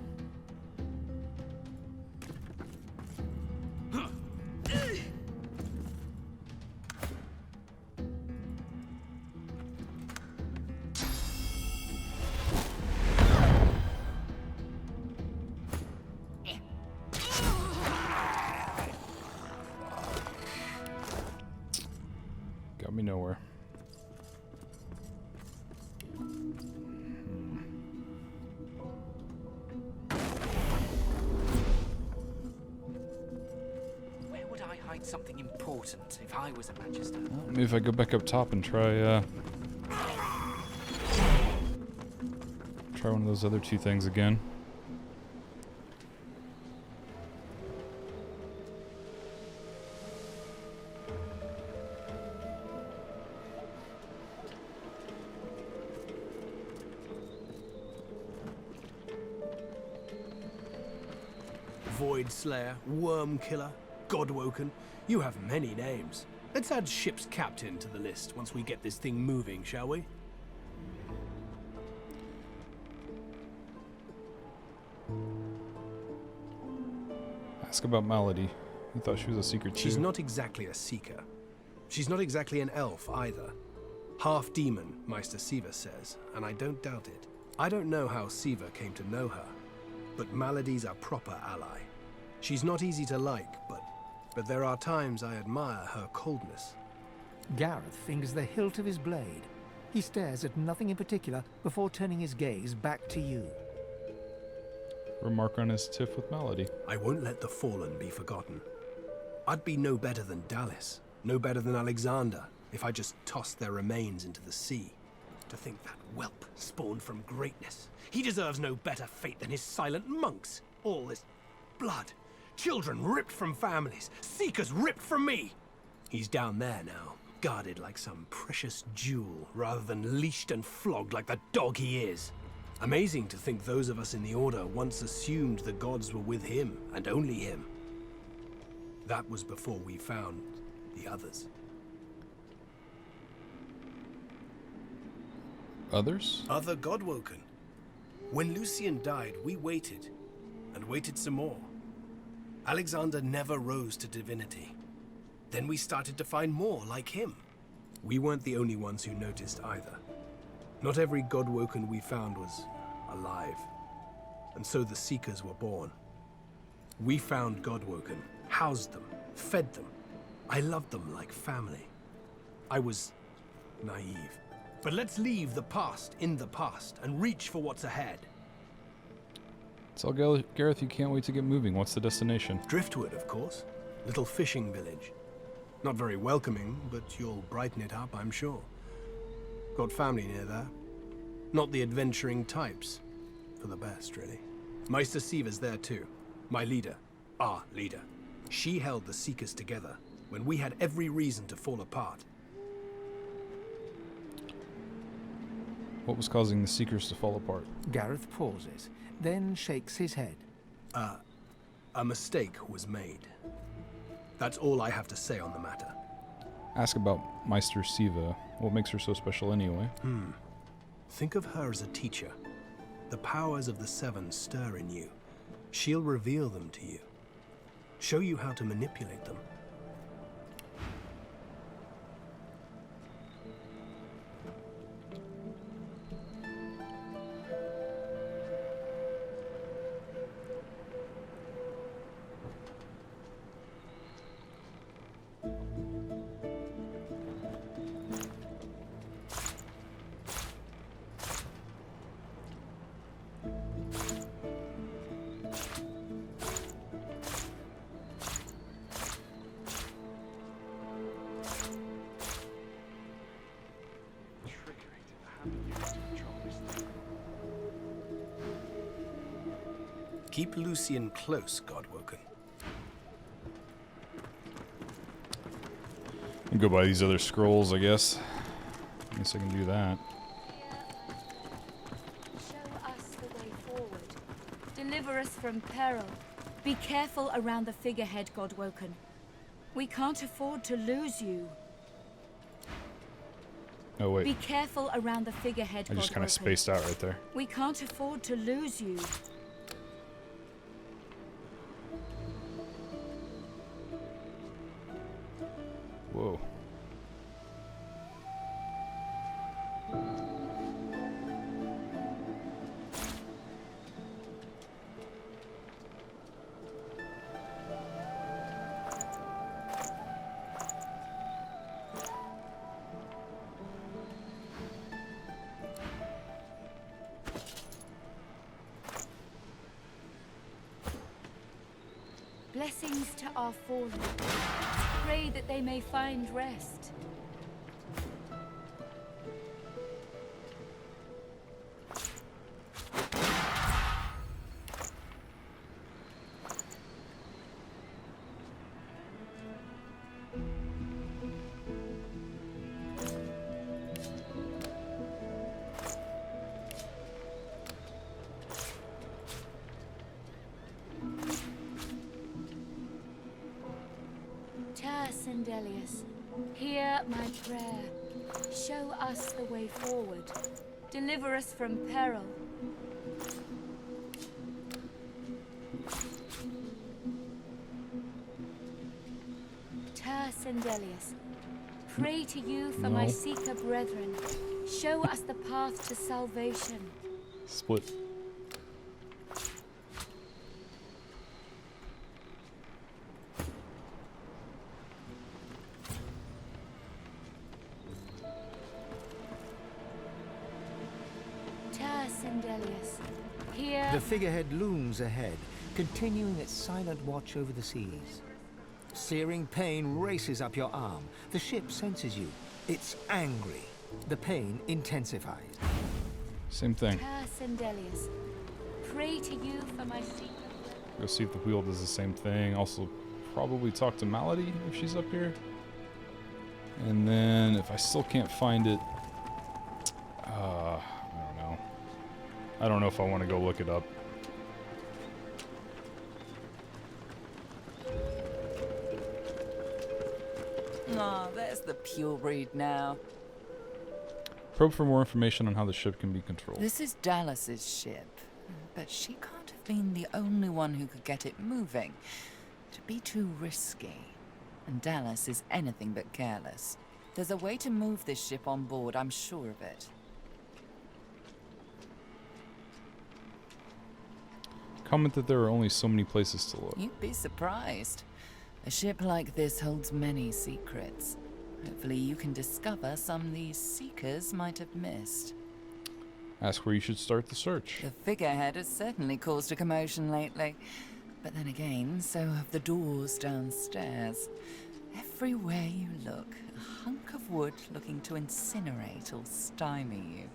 Got me nowhere. Where would I hide something important if I was a Magister? Maybe if I go back up top and try one of those other two things again. Void Slayer, Worm Killer, Godwoken. You have many names. Let's add ship's captain to the list once we get this thing moving, shall we? Ask about Melody. I thought she was a seeker too. She's not exactly a seeker. She's not exactly an elf either. Half demon, Meister Siva says, and I don't doubt it. I don't know how Siva came to know her, but Melody's a proper ally. She's not easy to like, but there are times I admire her coldness. Gareth fingers the hilt of his blade. He stares at nothing in particular before turning his gaze back to you. Remark on his tiff with Melody. I won't let the fallen be forgotten. I'd be no better than Dallis, no better than Alexander, if I just tossed their remains into the sea. To think that whelp spawned from greatness. He deserves no better fate than his silent monks. All this blood. Children ripped from families. Seekers ripped from me. He's down there now, guarded like some precious jewel, rather than leashed and flogged like the dog he is. Amazing to think those of us in the Order once assumed the gods were with him, and only him. That was before we found the others. Others? Other Godwoken. When Lucian died, we waited, and waited some more. Alexander never rose to divinity. Then we started to find more like him. We weren't the only ones who noticed either. Not every Godwoken we found was alive, and so the Seekers were born. We found Godwoken, housed them, fed them. I loved them like family. I was naive. But let's leave the past in the past and reach for what's ahead. Tell Gareth you can't wait to get moving. What's the destination? Driftwood, of course. Little fishing village. Not very welcoming, but you'll brighten it up, I'm sure. Got family near there. Not the adventuring types. For the best, really. Meister Siva's there too. My leader, our leader. She held the Seekers together when we had every reason to fall apart. What was causing the Seekers to fall apart? Gareth pauses, then shakes his head. A mistake was made. That's all I have to say on the matter. Ask about Meister Siva. What makes her so special anyway? Think of her as a teacher. The powers of the Seven stir in you. She'll reveal them to you. Show you how to manipulate them. Keep Lucian close, Godwoken. And go by these other scrolls, I guess. I guess I can do that. Show us the way forward. Deliver us from peril. Be careful around the figurehead, Godwoken. We can't afford to lose you. Oh, wait. Be careful around the figurehead, I just kind of Godwoken. spaced out right there. We can't afford to lose you. Whoa. Blessings to our fallen. Pray that they may find rest. Sindelius, hear my prayer. Show us the way forward. Deliver us from peril. Sindelius, pray to you for my Seeker brethren. Show us the path to salvation. Split. The figurehead looms ahead, continuing its silent watch over the seas. Searing pain races up your arm. The ship senses you. It's angry. The pain intensifies. Same thing. Sindelius, pray to you for my Seeker. Go see if the wheel does the same thing. Also, probably talk to Malady if she's up here. And then, if I still can't find it, I don't know if I want to go look it up. Ah, there's the pure breed now. Probe for more information on how the ship can be controlled. This is Dallas's ship, but she can't have been the only one who could get it moving. It'd be too risky, and Dallas is anything but careless. There's a way to move this ship on board, I'm sure of it. Comment that there are only so many places to look. You'd be surprised. A ship like this holds many secrets. Hopefully you can discover some these Seekers might have missed. Ask where you should start the search. The figurehead has certainly caused a commotion lately. But then again, so have the doors downstairs. Everywhere you look, a hunk of wood looking to incinerate or stymie you.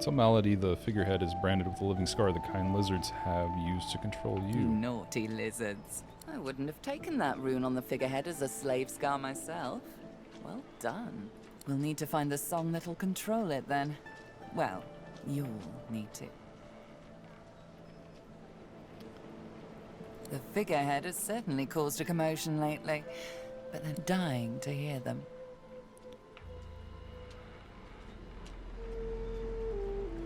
Some malady, the figurehead is branded with a living scar the kind lizards have used to control you. Naughty lizards. I wouldn't have taken that rune on the figurehead as a slave scar myself. Well done. We'll need to find the song that'll control it then. Well, you'll need to. The figurehead has certainly caused a commotion lately, but they're dying to hear them.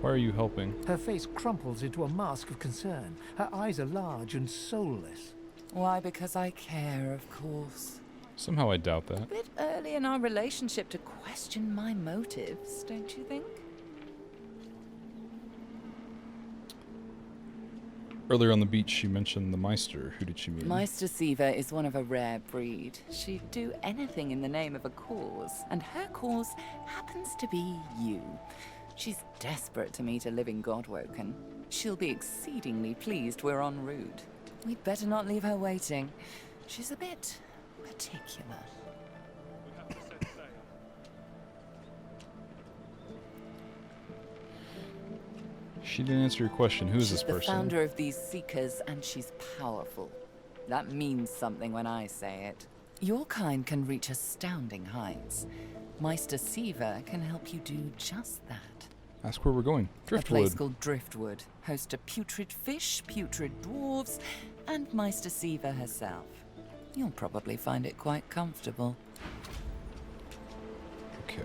Why are you helping? Her face crumples into a mask of concern. Her eyes are large and soulless. Why? Because I care, of course. Somehow I doubt that. A bit early in our relationship to question my motives, don't you think? Earlier on the beach, she mentioned the Meister. Who did she mean? Meister Siva is one of a rare breed. She'd do anything in the name of a cause, and her cause happens to be you. She's desperate to meet a living Godwoken. She'll be exceedingly pleased we're en route. We'd better not leave her waiting. She's a bit particular. She didn't answer your question. Who is this She's the person? founder of these Seekers, and she's powerful. That means something when I say it. Your kind can reach astounding heights. Meister Siva can help you do just that. Ask where we're going. Driftwood. A place called Driftwood. Host to putrid fish, putrid dwarves, and Meister Siva herself. You'll probably find it quite comfortable. Okay.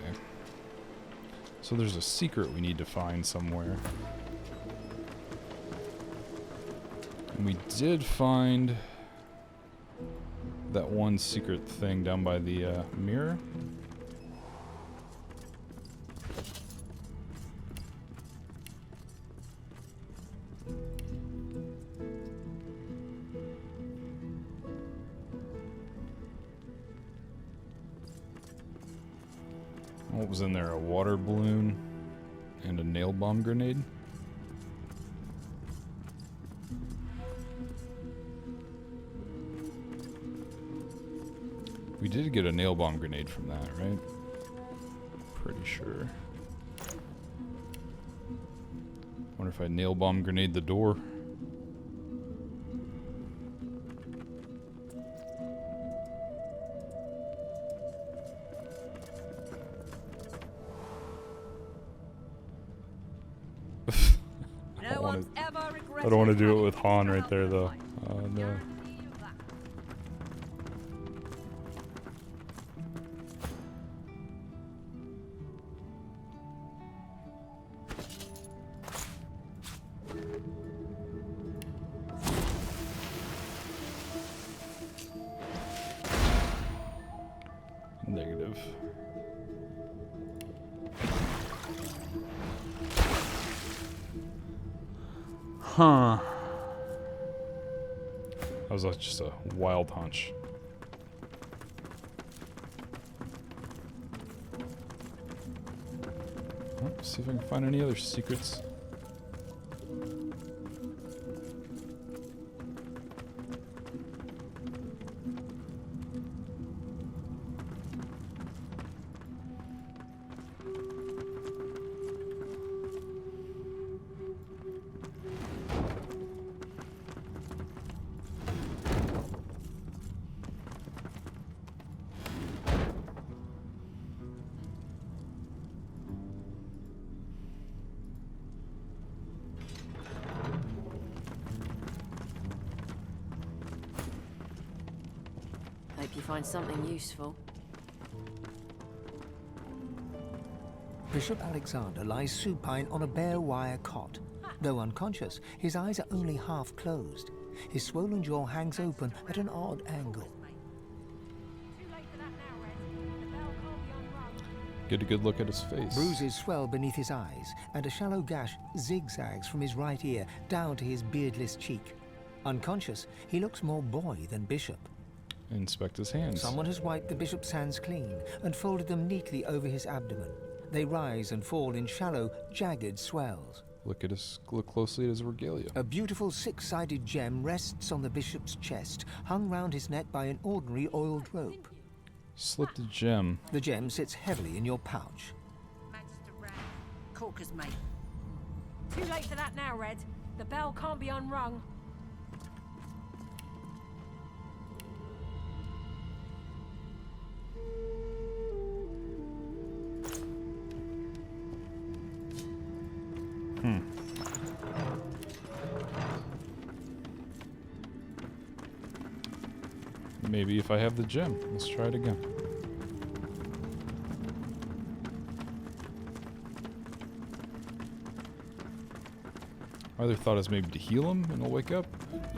So there's a secret we need to find somewhere. And we did find that one secret thing down by the mirror. What was in there? A water balloon and a nail bomb grenade? We did get a nail bomb grenade from that, right? Pretty sure. Wonder if I nail bomb grenade the door. I don't want to do it with Han right there, though. Oh, no. Negative. Huh. That was just a wild hunch. Let's see if I can find any other secrets. Hope you find something useful. Bishop Alexander lies supine on a bare wire cot. Though unconscious, his eyes are only half closed. His swollen jaw hangs open at an odd angle. Get a good look at his face. Bruises swell beneath his eyes, and a shallow gash zigzags from his right ear down to his beardless cheek. Unconscious, he looks more boy than bishop. Inspect his hands. Someone has wiped the bishop's hands clean and folded them neatly over his abdomen. They rise and fall in shallow, jagged swells. Look closely at his regalia. A beautiful six-sided gem rests on the bishop's chest, hung round his neck by an ordinary oiled rope. Slip the gem. The gem sits heavily in your pouch. Corkers, mate. Too late for that now, Red. The bell can't be unrung. Maybe if I have the gem. Let's try it again. My other thought is maybe to heal him and he'll wake up.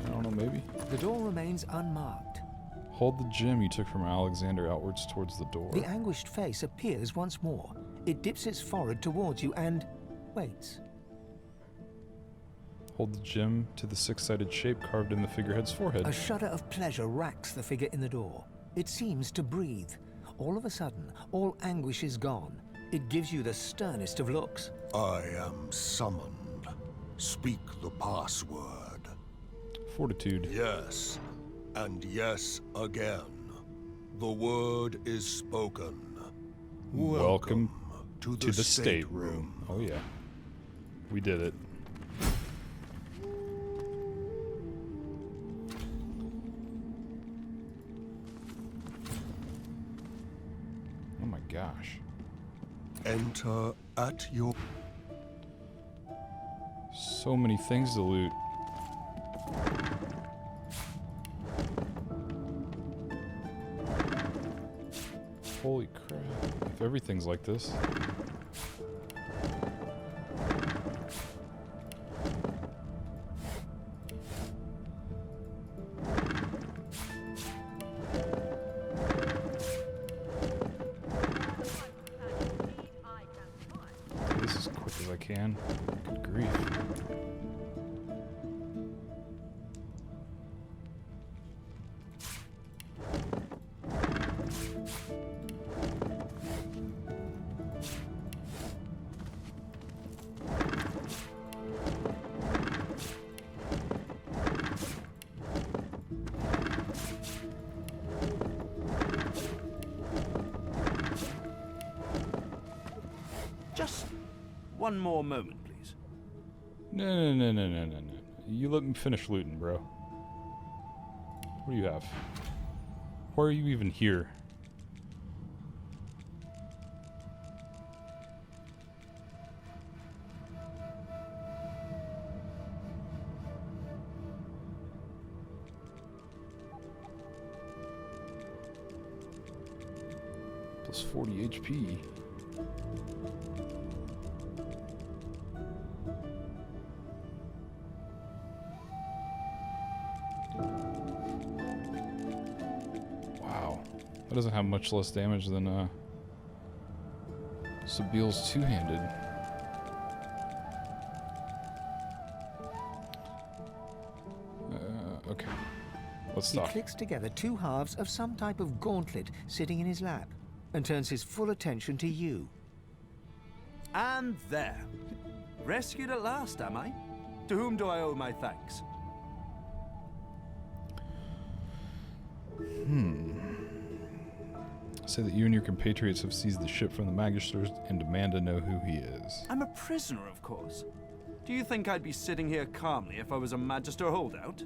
I don't know, maybe. The door remains unmarked. Hold the gem you took from Alexander outwards towards the door. The anguished face appears once more. It dips its forehead towards you and waits. Hold the gem to the six-sided shape carved in the figurehead's forehead. A shudder of pleasure racks the figure in the door. It seems to breathe. All of a sudden, all anguish is gone. It gives you the sternest of looks. I am summoned. Speak the password. Fortitude. Yes, and yes again. The word is spoken. Welcome to the stateroom. Oh yeah. We did it. Oh my gosh. Enter at your... So many things to loot. Holy crap. If everything's like this. This as quick as I can. Good grief. Just one more moment, please. No. You let me finish looting, bro. What do you have? Why are you even here? Plus 40 HP. That doesn't have much less damage than Sabiel's two-handed. Okay. Let's stop. He clicks together two halves of some type of gauntlet sitting in his lap and turns his full attention to you. And there. Rescued at last, am I? To whom do I owe my thanks? Say that you and your compatriots have seized the ship from the Magisters and demand to know who he is. I'm a prisoner, of course. Do you think I'd be sitting here calmly if I was a Magister holdout?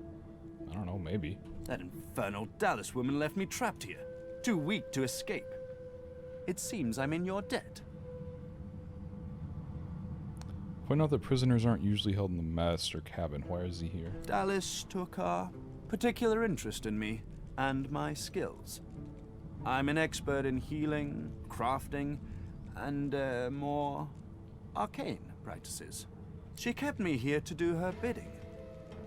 I don't know, maybe. That infernal Dallas woman left me trapped here, too weak to escape. It seems I'm in your debt. Point out that prisoners aren't usually held in the master cabin. Why is he here? Dallas took a particular interest in me and my skills. I'm an expert in healing, crafting, and more arcane practices. She kept me here to do her bidding.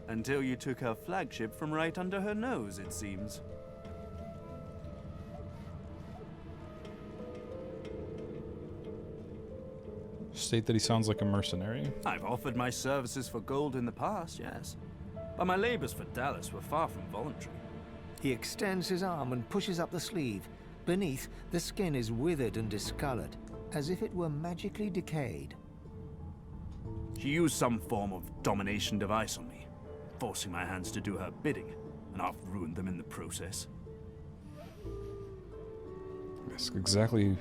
Until you took her flagship from right under her nose, it seems. State that he sounds like a mercenary. I've offered my services for gold in the past, yes. But my labors for Dallas were far from voluntary. He extends his arm and pushes up the sleeve. Beneath, the skin is withered and discolored, as if it were magically decayed. She used some form of domination device on me, forcing my hands to do her bidding, and I've ruined them in the process. That's exactly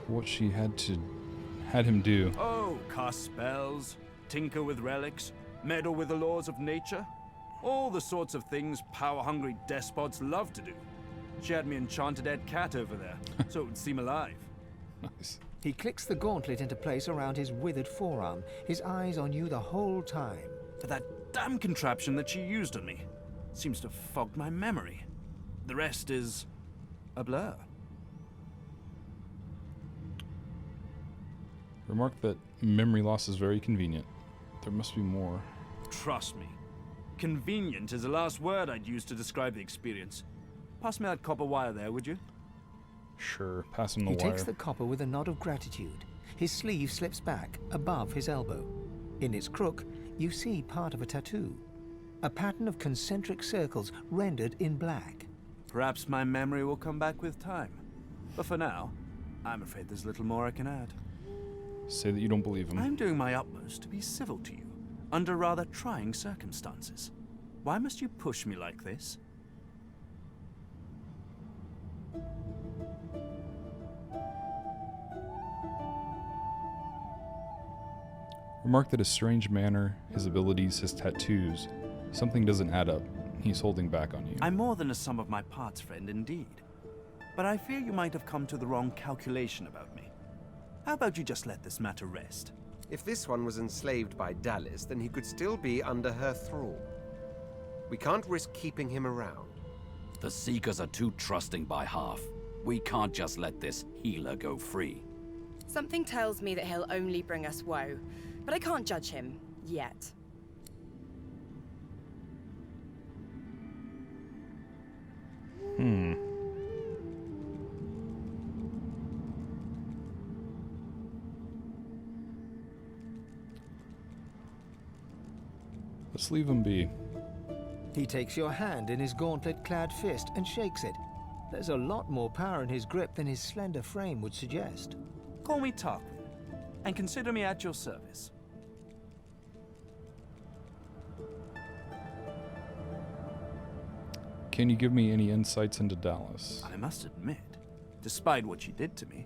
what she had to had him do. Oh, cast spells, tinker with relics, meddle with the laws of nature. All the sorts of things power-hungry despots love to do. She had me enchanted dead cat over there, so it would seem alive. Nice. He clicks the gauntlet into place around his withered forearm, his eyes on you the whole time. But that damn contraption that she used on me seems to have fogged my memory. The rest is a blur. Remark that memory loss is very convenient. There must be more. Trust me. Convenient is the last word I'd use to describe the experience. Pass me that copper wire there, would you? Sure, pass him the He wire. takes the copper with a nod of gratitude. His sleeve slips back above his elbow. In its crook, you see part of a tattoo. A pattern of concentric circles rendered in black. Perhaps my memory will come back with time. But for now, I'm afraid there's little more I can add. Say that you don't believe him. I'm doing my utmost to be civil to you, under rather trying circumstances. Why must you push me like this? Remark that his strange manner, his abilities, his tattoos, something doesn't add up. He's holding back on you. I'm more than a sum of my parts, friend, indeed. But I fear you might have come to the wrong calculation about me. How about you just let this matter rest? If this one was enslaved by Dallis, then he could still be under her thrall. We can't risk keeping him around. The Seekers are too trusting by half. We can't just let this healer go free. Something tells me that he'll only bring us woe, but I can't judge him yet. Let's leave him be. He takes your hand in his gauntlet-clad fist and shakes it. There's a lot more power in his grip than his slender frame would suggest. Call me Tarquin, and consider me at your service. Can you give me any insights into Dallis? I must admit, despite what she did to me,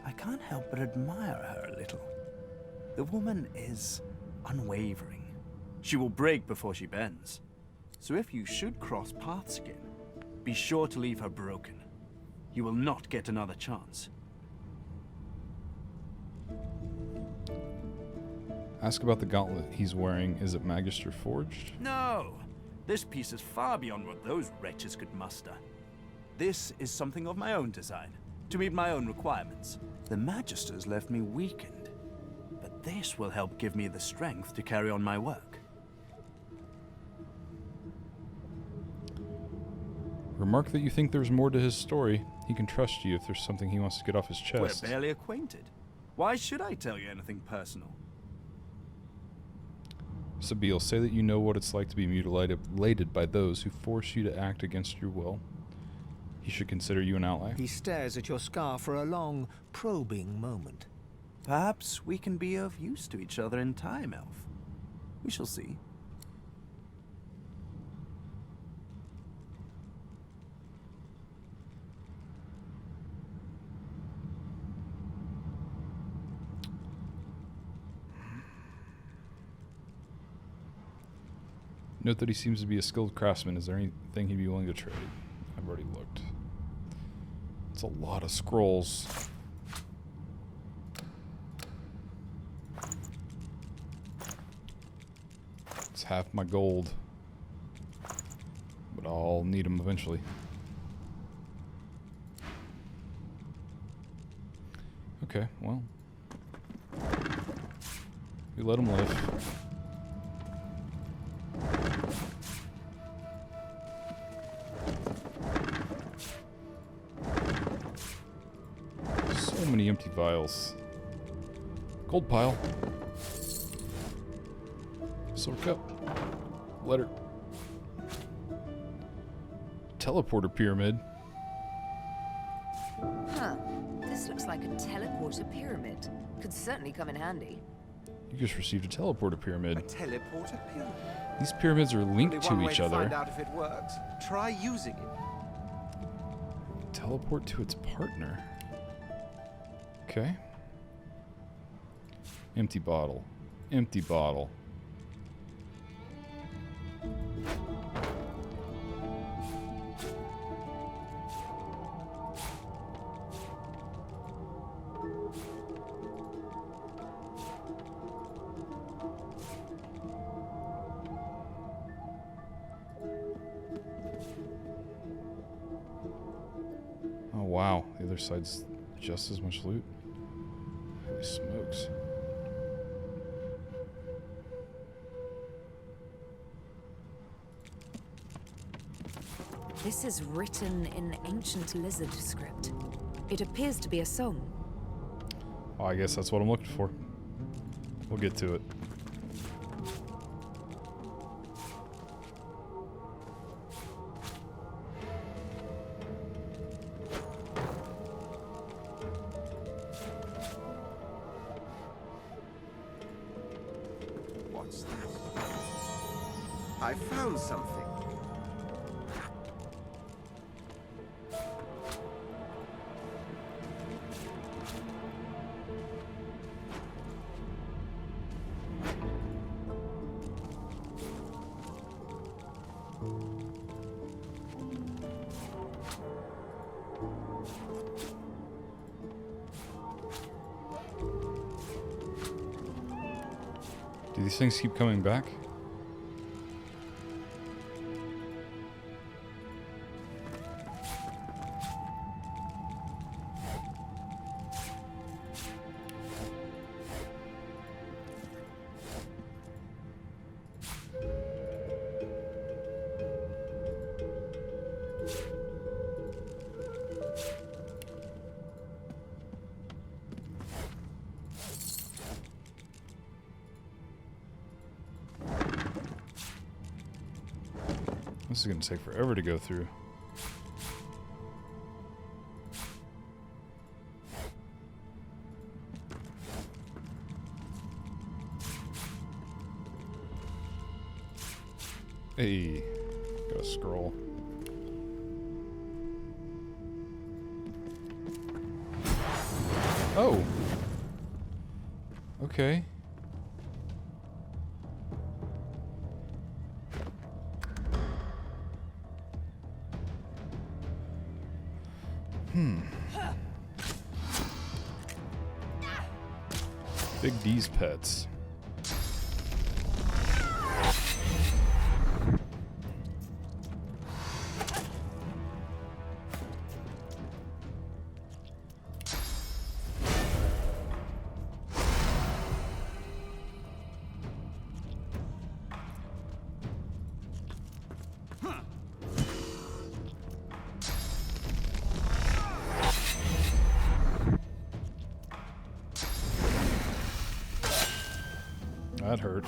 I can't help but admire her a little. The woman is unwavering. She will break before she bends. So if you should cross paths again, be sure to leave her broken. You will not get another chance. Ask about the gauntlet he's wearing. Is it Magister forged? No! This piece is far beyond what those wretches could muster. This is something of my own design, to meet my own requirements. The Magisters left me weakened, but this will help give me the strength to carry on my work. Remark that you think there's more to his story. He can trust you if there's something he wants to get off his chest. We're barely acquainted. Why should I tell you anything personal? Sabine, say that you know what it's like to be mutilated by those who force you to act against your will. He should consider you an ally. He stares at your scar for a long, probing moment. Perhaps we can be of use to each other in time, Elf. We shall see. Note that he seems to be a skilled craftsman. Is there anything he'd be willing to trade? I've already looked. It's a lot of scrolls. It's half my gold. But I'll need them eventually. Okay, well. We let him live. So many empty vials. Gold pile. Silver cup. Letter. Teleporter pyramid. Huh. This looks like a teleporter pyramid. Could certainly come in handy. You just received a teleporter pyramid. A teleporter pyramid? These pyramids are linked Only to one way each to other. Find out if it works. Try using it. Teleport to its partner. Okay. Empty bottle. Empty bottle. Oh wow, the other side's just as much loot. Holy smokes. This is written in ancient lizard script. It appears to be a song. Oh, I guess that's what I'm looking for. We'll get to it. What's that? I found something. Do these things keep coming back? This is going to take forever to go through. Hey, got a scroll. Oh. Okay. Big D's pets. That hurt.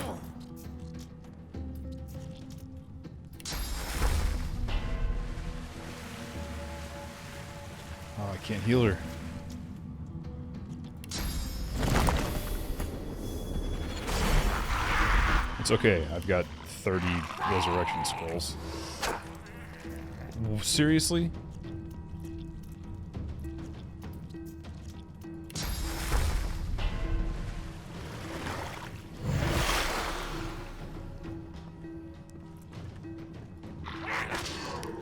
Oh, I can't heal her. It's okay. I've got 30 resurrection scrolls. Seriously?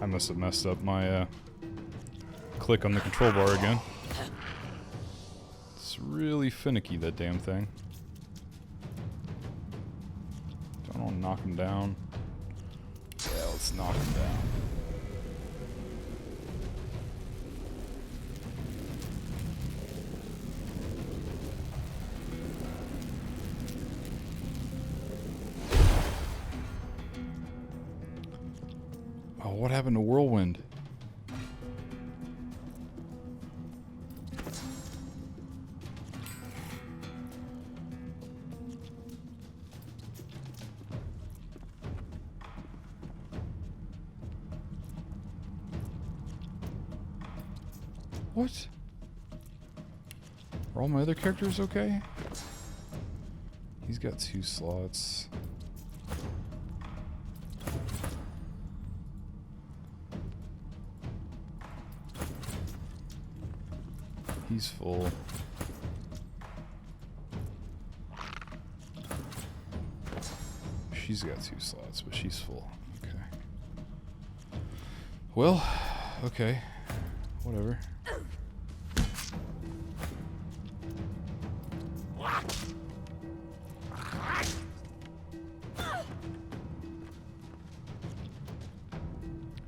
I must have messed up my click on the control bar again. It's really finicky, that damn thing. Don't want to knock him down. Yeah, let's knock him down. Oh, what happened to Whirlwind? What? Are all my other characters okay? He's got 2 slots. He's full. she's got 2 slots, but she's full. Okay. Well, okay. Whatever.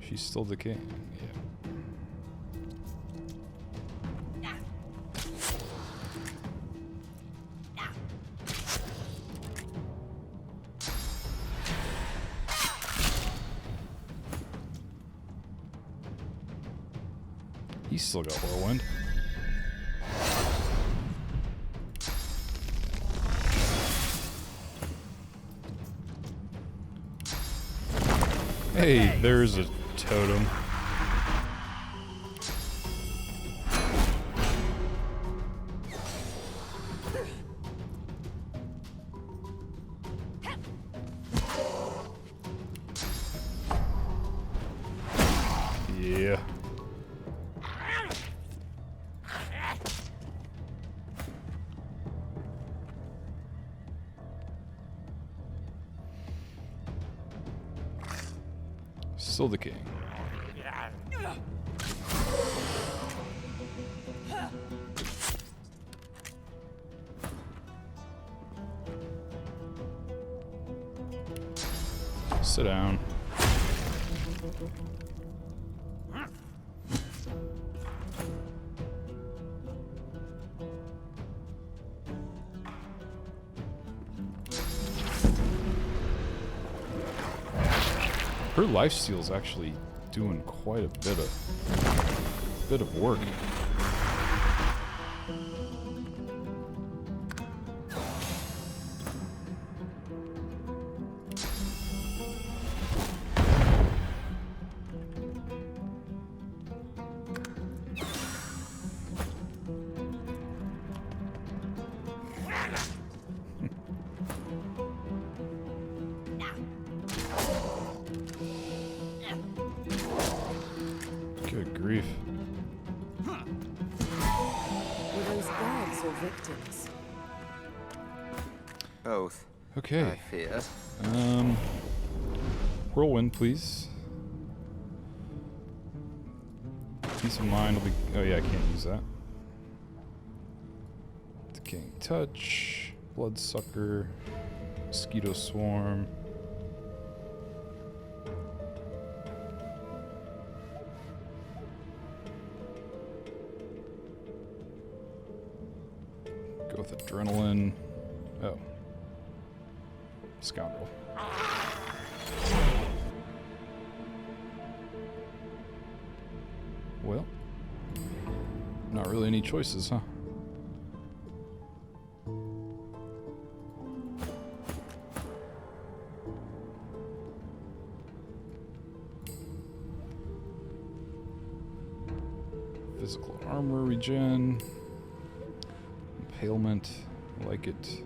She's still decaying. Yeah. He's still got whirlwind. Hey, there's a totem. Yeah. Still the king. Sit down. Her lifesteal's actually doing quite a bit of work. Good grief. Were those guards or victims? Both. Okay. I fear. Whirlwind, please. Peace of mind will be. Oh yeah, I can't use that. Decaying touch, bloodsucker, mosquito swarm. Go with adrenaline. Oh. Scoundrel. Well, not really any choices, huh? Physical armor regen. Impalement. I like it.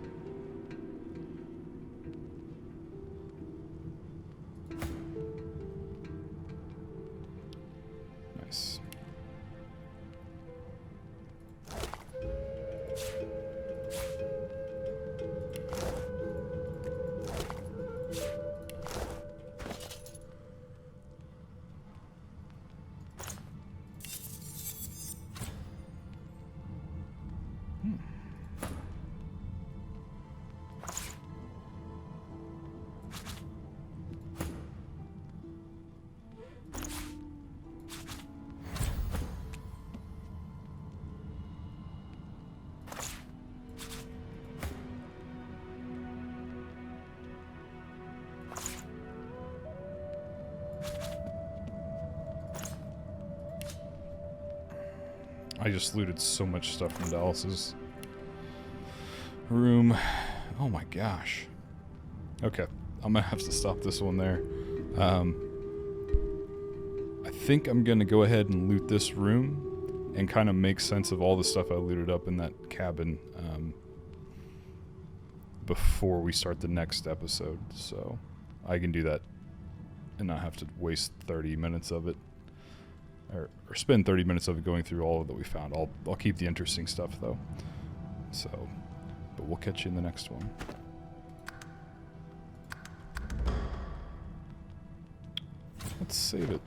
Nice. I just looted so much stuff from Dallas's room. Oh my gosh. Okay, I'm gonna have to stop this one there. I think I'm gonna go ahead and loot this room and kind of make sense of all the stuff I looted up in that cabin before we start the next episode, so I can do that and not have to waste 30 minutes of it. Or spend 30 minutes of it going through all of that we found. I'll keep the interesting stuff though. So, but we'll catch you in the next one. Let's save it.